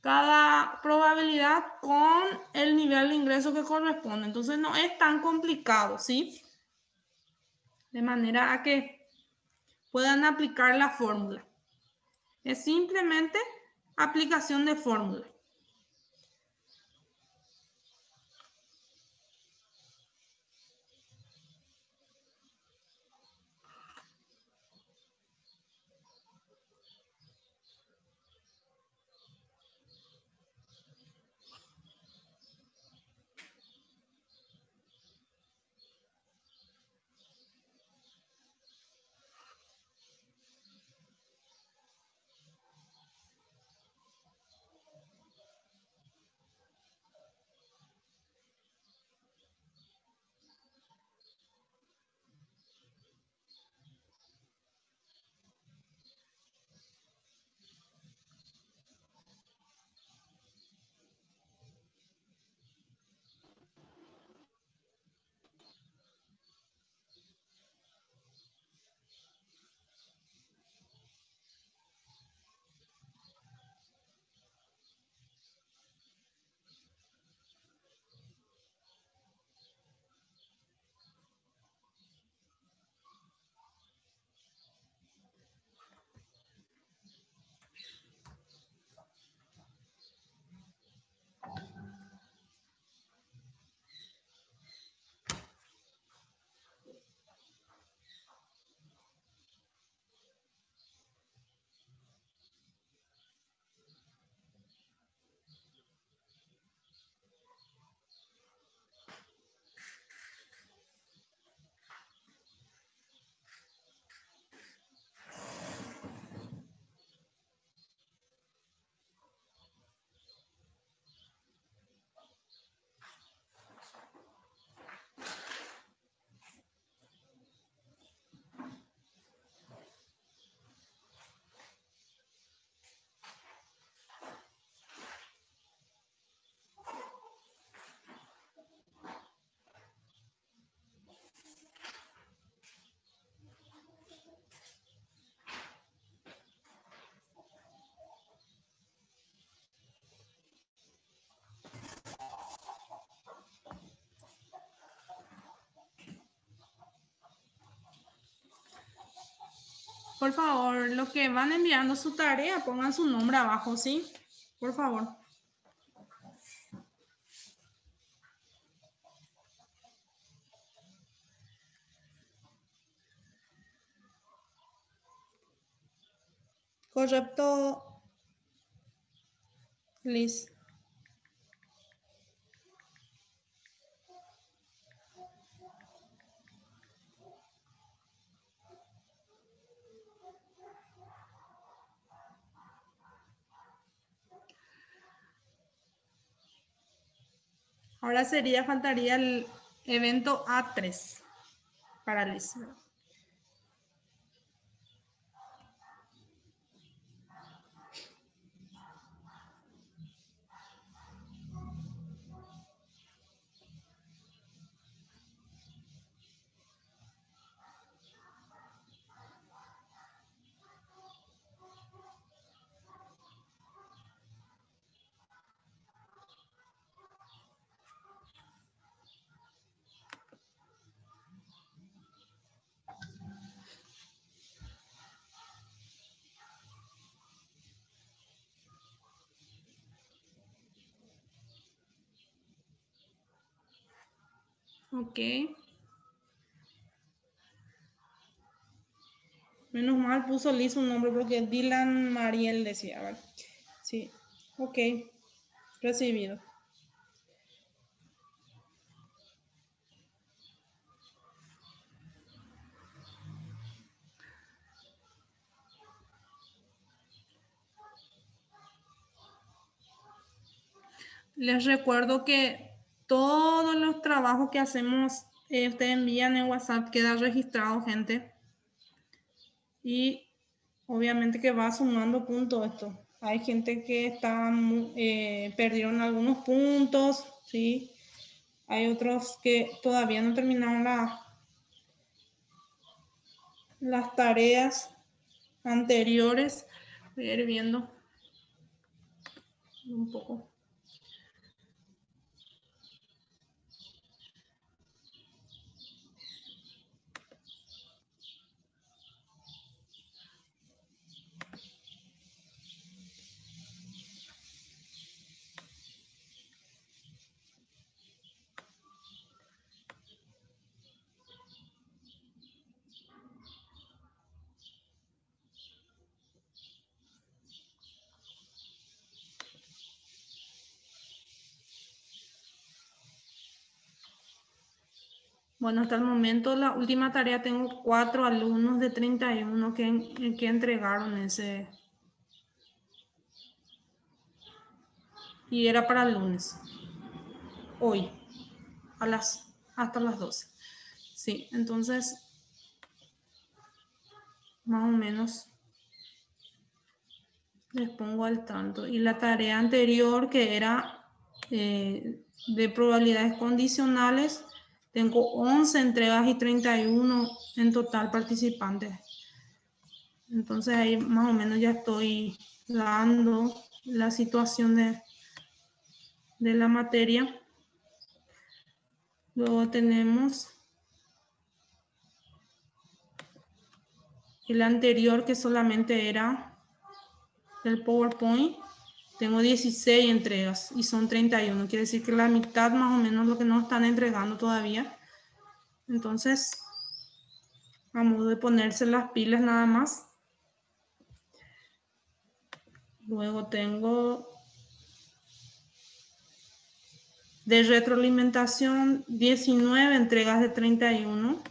cada probabilidad con el nivel de ingreso que corresponde. Entonces, no es tan complicado, ¿sí? De manera a que puedan aplicar la fórmula. Es simplemente aplicación de fórmula. Por favor, los que van enviando su tarea, pongan su nombre abajo, ¿sí? Por favor. Correcto, Liz. Ahora faltaría el evento A3 para Liz. Ok. Menos mal puso Liz un nombre porque Dylan Mariel decía. ¿Vale? Sí. Ok. Recibido. Les recuerdo que todos los trabajos que hacemos, ustedes envían en WhatsApp, queda registrado, gente. Y obviamente que va sumando puntos esto. Hay gente que está, perdieron algunos puntos, ¿sí? Hay otros que todavía no terminaron las tareas anteriores. Voy a ir viendo un poco. Bueno, hasta el momento, la última tarea, tengo 4 alumnos de 31 que entregaron ese. Y era para el lunes. Hoy. Hasta las 12. Sí, entonces, más o menos, les pongo al tanto. Y la tarea anterior, que era de probabilidades condicionales, tengo 11 entregas y 31 en total participantes. Entonces ahí más o menos ya estoy dando la situación de la materia. Luego tenemos el anterior, que solamente era el PowerPoint. Tengo 16 entregas y son 31. Quiere decir que la mitad más o menos lo que no están entregando todavía. Entonces, a modo de ponerse las pilas nada más. Luego tengo de retroalimentación 19 entregas de 31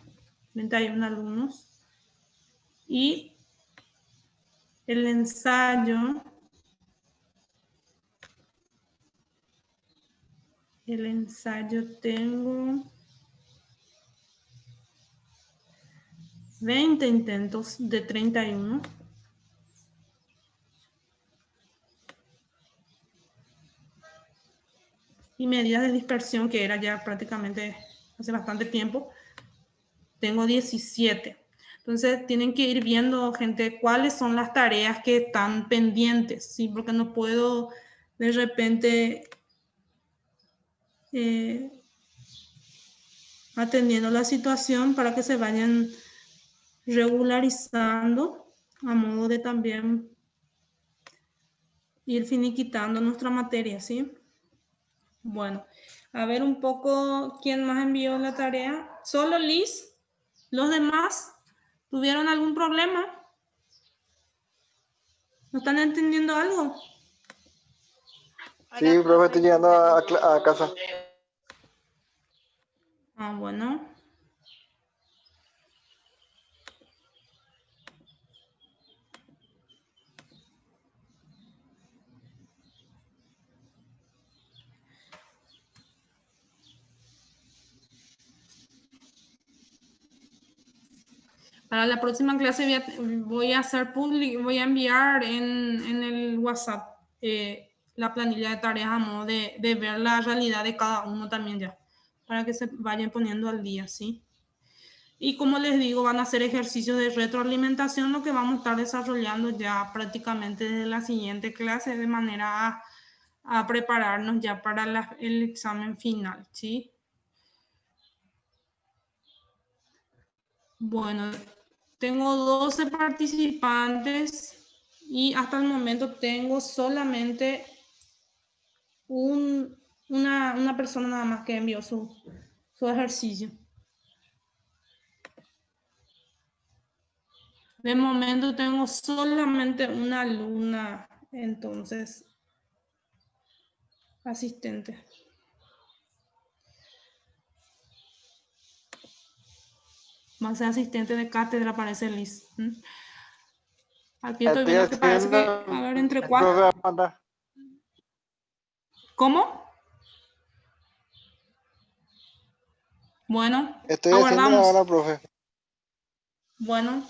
alumnos. Y el ensayo tengo 20 intentos de 31. Y medidas de dispersión, que era ya prácticamente hace bastante tiempo, tengo 17. Entonces tienen que ir viendo, gente, cuáles son las tareas que están pendientes, ¿sí? Porque no puedo de repente atendiendo la situación para que se vayan regularizando a modo de también ir finiquitando nuestra materia, ¿sí? Bueno, a ver un poco quién más envió la tarea. ¿Solo Liz? ¿Los demás tuvieron algún problema? ¿No están entendiendo algo? Sí, profe, estoy llegando a casa. Ah, bueno. Para la próxima clase voy a hacer voy a enviar en el WhatsApp la planilla de tareas a modo de ver la realidad de cada uno también ya, para que se vayan poniendo al día, ¿sí? Y como les digo, van a hacer ejercicios de retroalimentación, lo que vamos a estar desarrollando ya prácticamente desde la siguiente clase, de manera a prepararnos ya para el examen final, ¿sí? Bueno, tengo 12 participantes y hasta el momento tengo solamente una persona nada más que envió su ejercicio. De momento tengo solamente una alumna, entonces, asistente. Va a ser asistente de cátedra, parece Liz. Aquí estoy Estoy viendo que parece que, haciendo, a ver, entre profe, cuatro. manda. ¿Cómo? Bueno, Estoy haciendo aguardamos. ahora, profe. Bueno.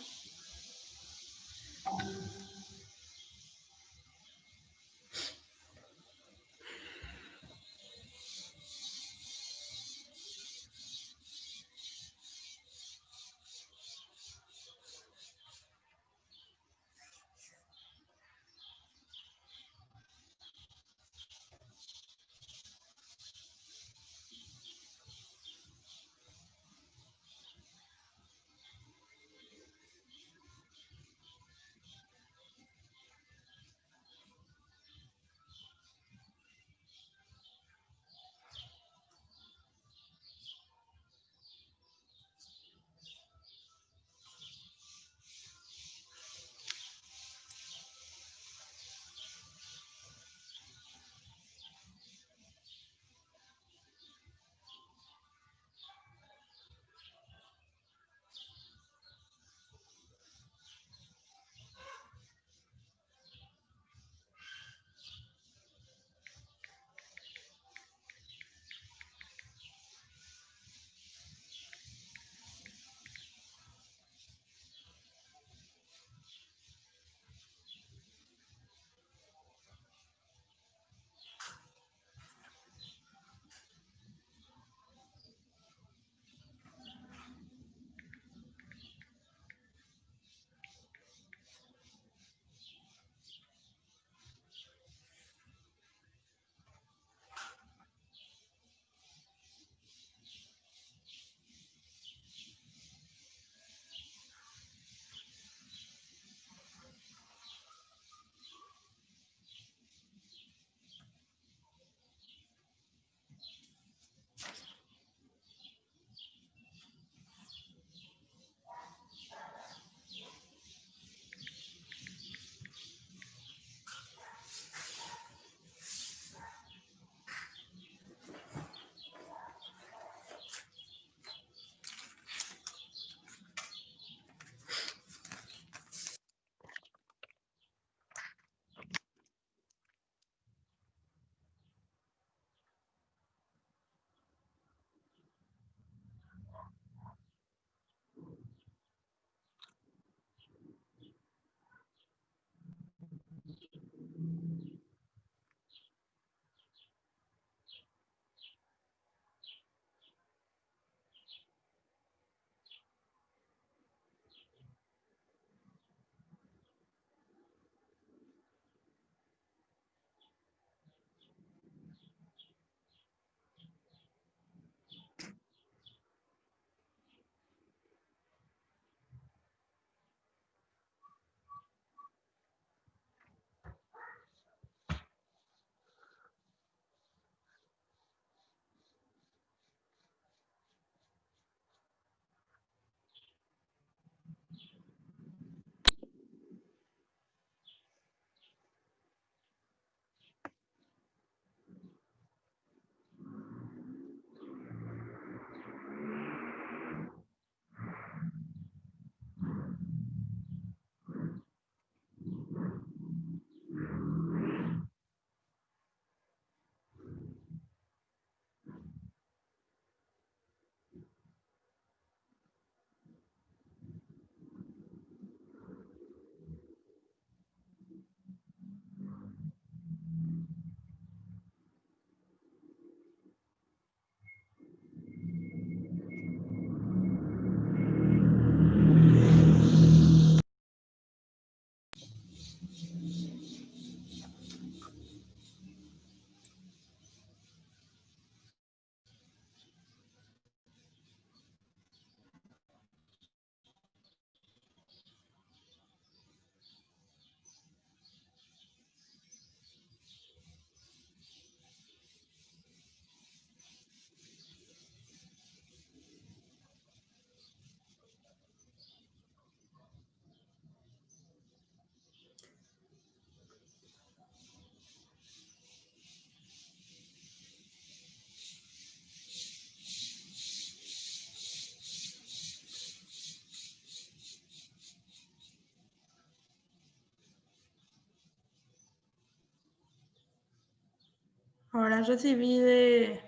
Acá recibí de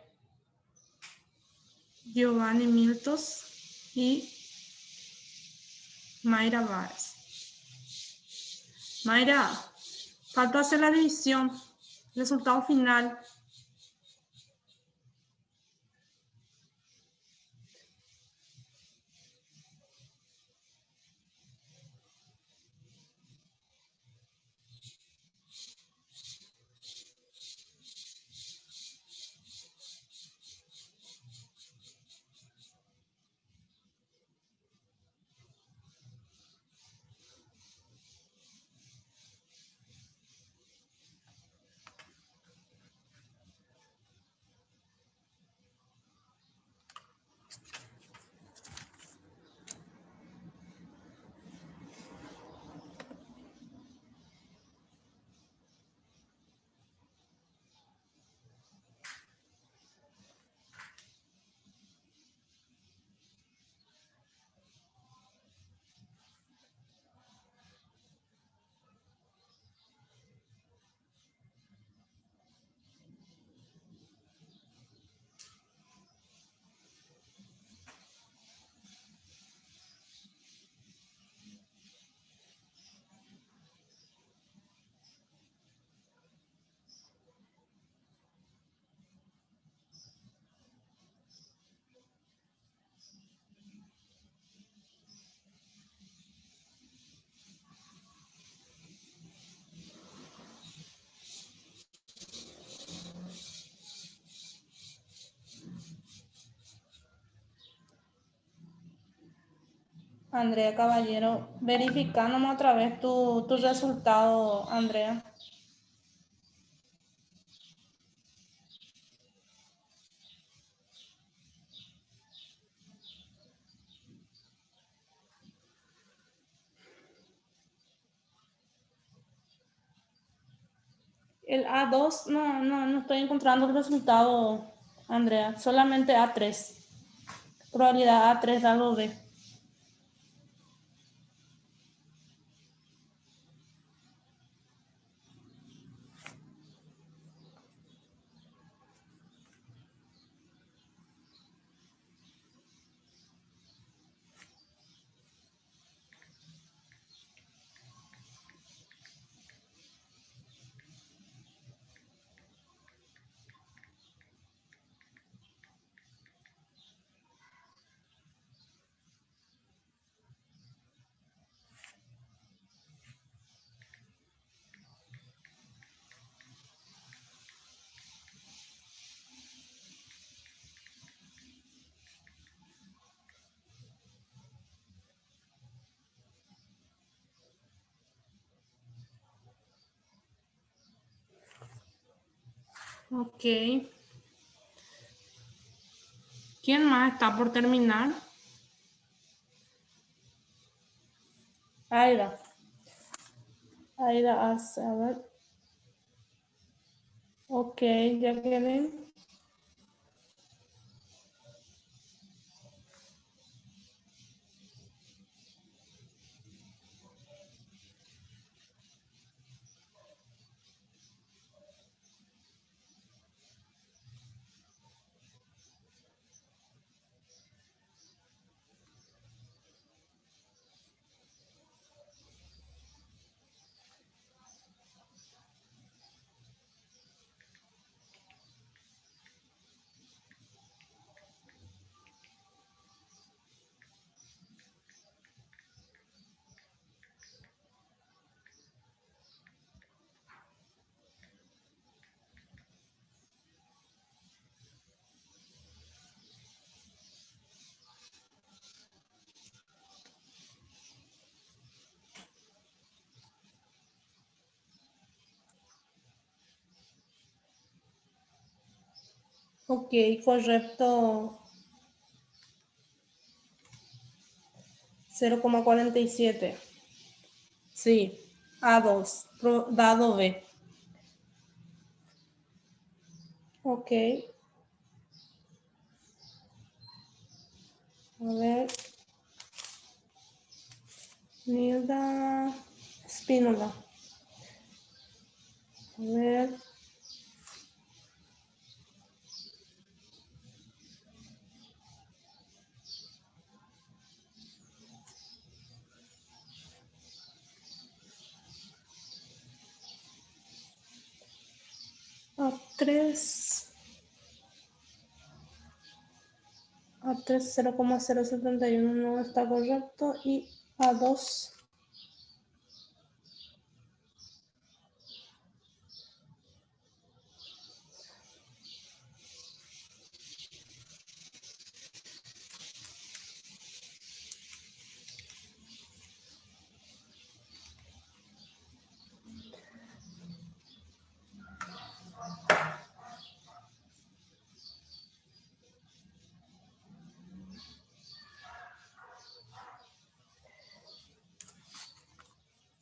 Giovanni Miltos y Mayra Báez. Mayra, falta hacer la división. Resultado final. Andrea Caballero, verificándome otra vez tu resultado, Andrea. El A2 no estoy encontrando el resultado, Andrea. Solamente A3. Probabilidad A3 dado B. Ok. ¿Quién más está por terminar? Aida. Aida hace, a ver. Ok, ya quedé. Ok, correcto. 0,47. Sí, A2, dado B. Ok. A ver. Nilda Espínola. A ver. A3. A3 0,071 no está correcto. Y A2.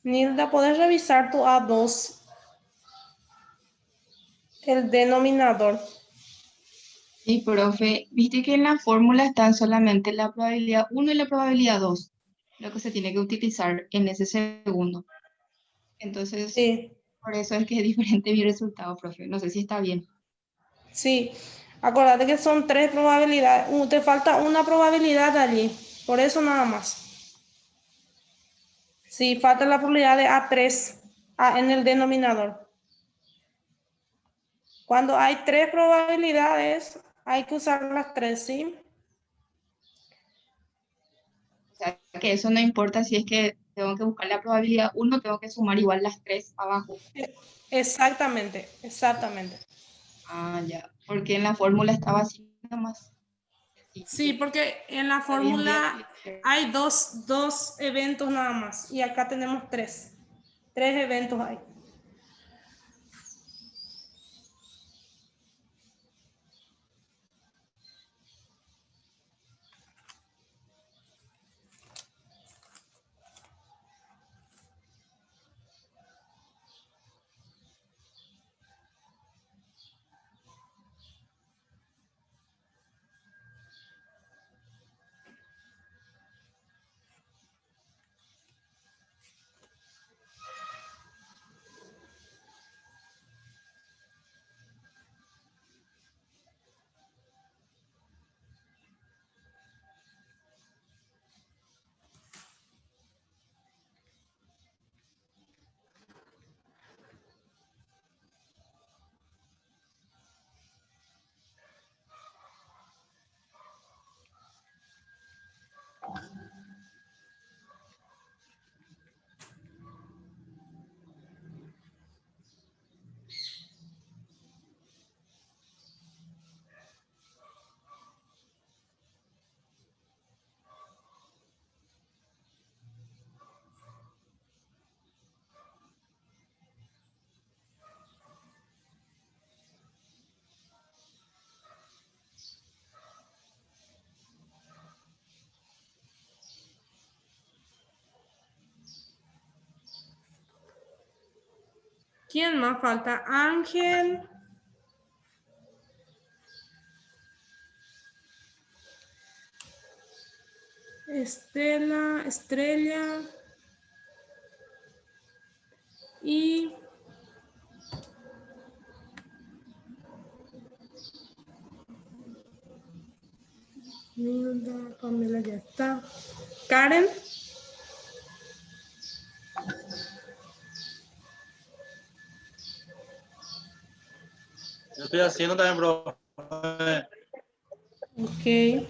Nilda, ¿puedes revisar tu A2? El denominador. Sí, profe, viste que en la fórmula están solamente la probabilidad 1 y la probabilidad 2, lo que se tiene que utilizar en ese segundo. Entonces, Sí, por eso es que es diferente mi resultado, profe. No sé si está bien. sí. Acuérdate que son 3 probabilidades. Te falta una probabilidad allí. Por eso nada más. Sí, falta la probabilidad de A3 en el denominador. Cuando hay 3 probabilidades, hay que usar las 3, ¿sí? O sea, que eso no importa si es que tengo que buscar la probabilidad 1, tengo que sumar igual las 3 abajo. Exactamente, exactamente. Ah, ya. Porque en la fórmula estaba así nomás. Sí, porque en la Está bien, voy a fórmula aplicar. hay dos eventos nada más y acá tenemos 3. 3 eventos hay. ¿Quién más falta? Ángel. Estela, Estrella. Y Nilda, Pamela ya está. Karen. Yo estoy haciendo también, bro. Ok.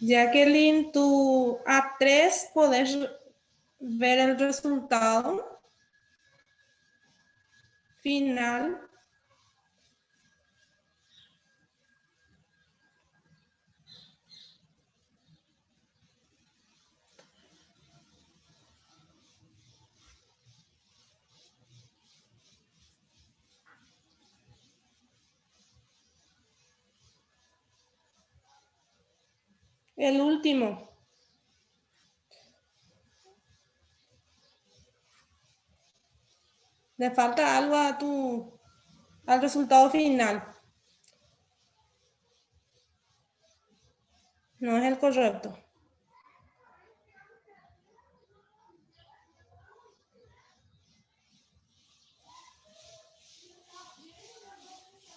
Jacqueline, tu A3, ¿podés ver el resultado final? El último. Le falta algo al resultado final. No es el correcto.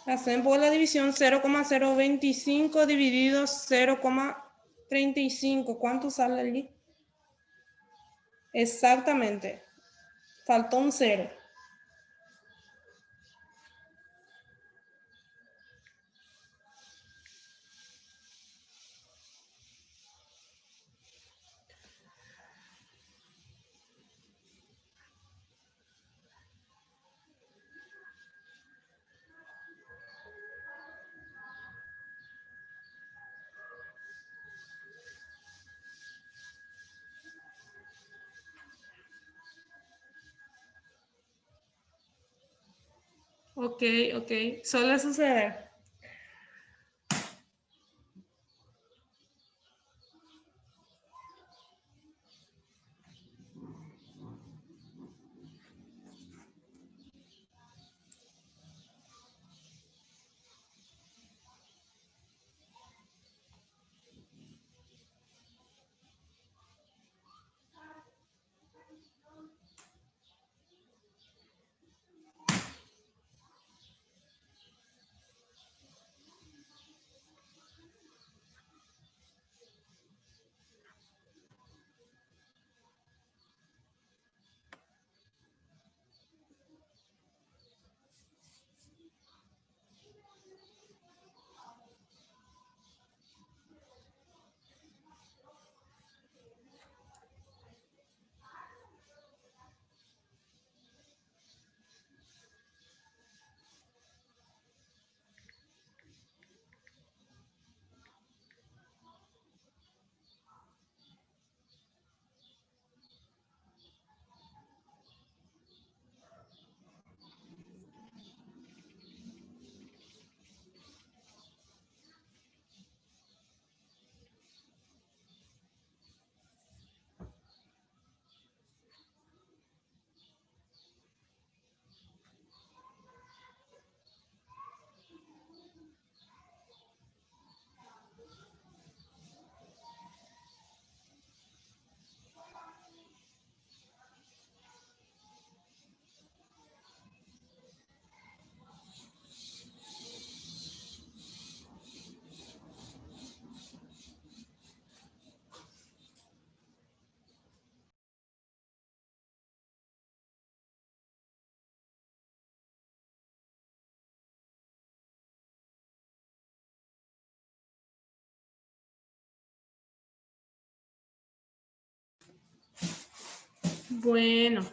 Hacemos la división 0,025 dividido 0,35. ¿Cuánto sale allí? Exactamente. Faltó un 0. Ok, ok. Suele suceder. Bueno,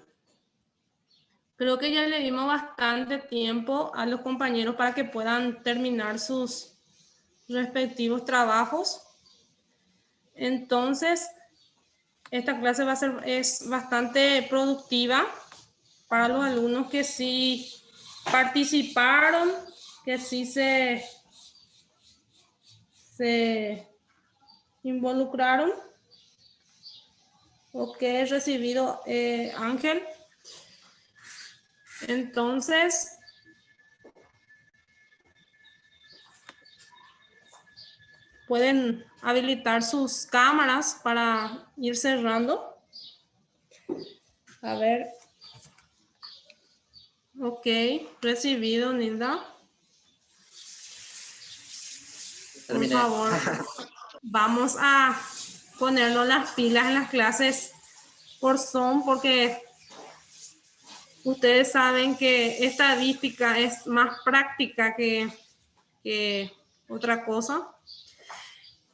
creo que ya le dimos bastante tiempo a los compañeros para que puedan terminar sus respectivos trabajos. Entonces, esta clase es bastante productiva para los alumnos que sí participaron, que sí se involucraron. Ok, recibido, Ángel. Entonces, pueden habilitar sus cámaras para ir cerrando. A ver. Ok, recibido, Nilda. Por Terminé. favor, vamos a ponernos las pilas en las clases por Zoom porque ustedes saben que estadística es más práctica que otra cosa.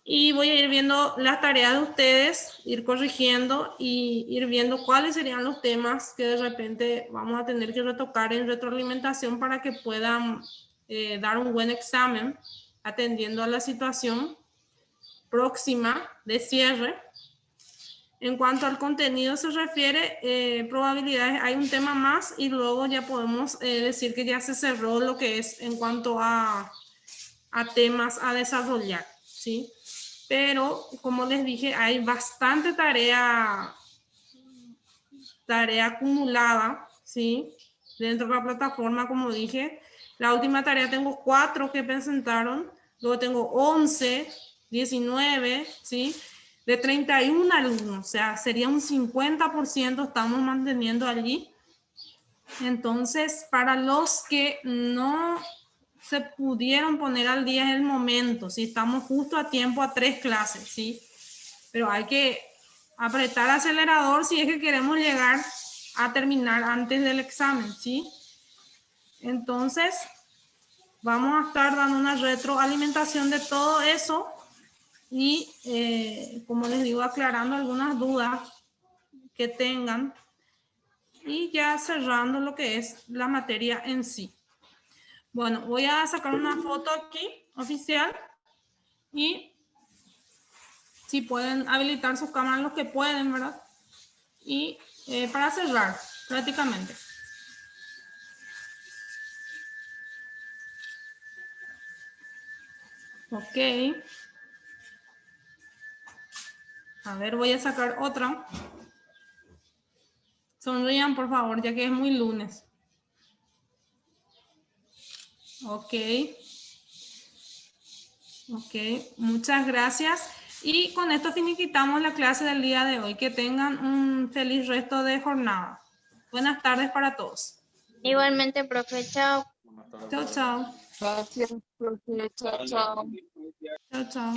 Y voy a ir viendo las tareas de ustedes, ir corrigiendo y ir viendo cuáles serían los temas que de repente vamos a tener que retocar en retroalimentación para que puedan dar un buen examen atendiendo a la situación próxima de cierre. En cuanto al contenido se refiere, probabilidades, hay un tema más y luego ya podemos decir que ya se cerró lo que es en cuanto a temas a desarrollar, ¿sí? Pero, como les dije, hay bastante tarea acumulada, ¿sí? Dentro de la plataforma, como dije. La última tarea tengo 4 que presentaron, luego tengo 11, 19, ¿sí? De 31 alumnos, o sea, sería un 50% estamos manteniendo allí. Entonces, para los que no se pudieron poner al día en el momento, ¿sí? Estamos justo a tiempo a 3 clases, ¿sí? Pero hay que apretar acelerador si es que queremos llegar a terminar antes del examen, ¿sí? Entonces, vamos a estar dando una retroalimentación de todo eso y, como les digo, aclarando algunas dudas que tengan y ya cerrando lo que es la materia en sí. Bueno, voy a sacar una foto aquí, oficial, y si pueden habilitar sus cámaras los que pueden, ¿verdad? Y para cerrar, prácticamente. Ok. A ver, voy a sacar otra. Sonrían, por favor, ya que es muy lunes. Ok. Ok, muchas gracias. Y con esto finiquitamos la clase del día de hoy. Que tengan un feliz resto de jornada. Buenas tardes para todos. Igualmente, profe, chao. Chao, chao. Gracias, profe. Chao, chao. Chao, chao.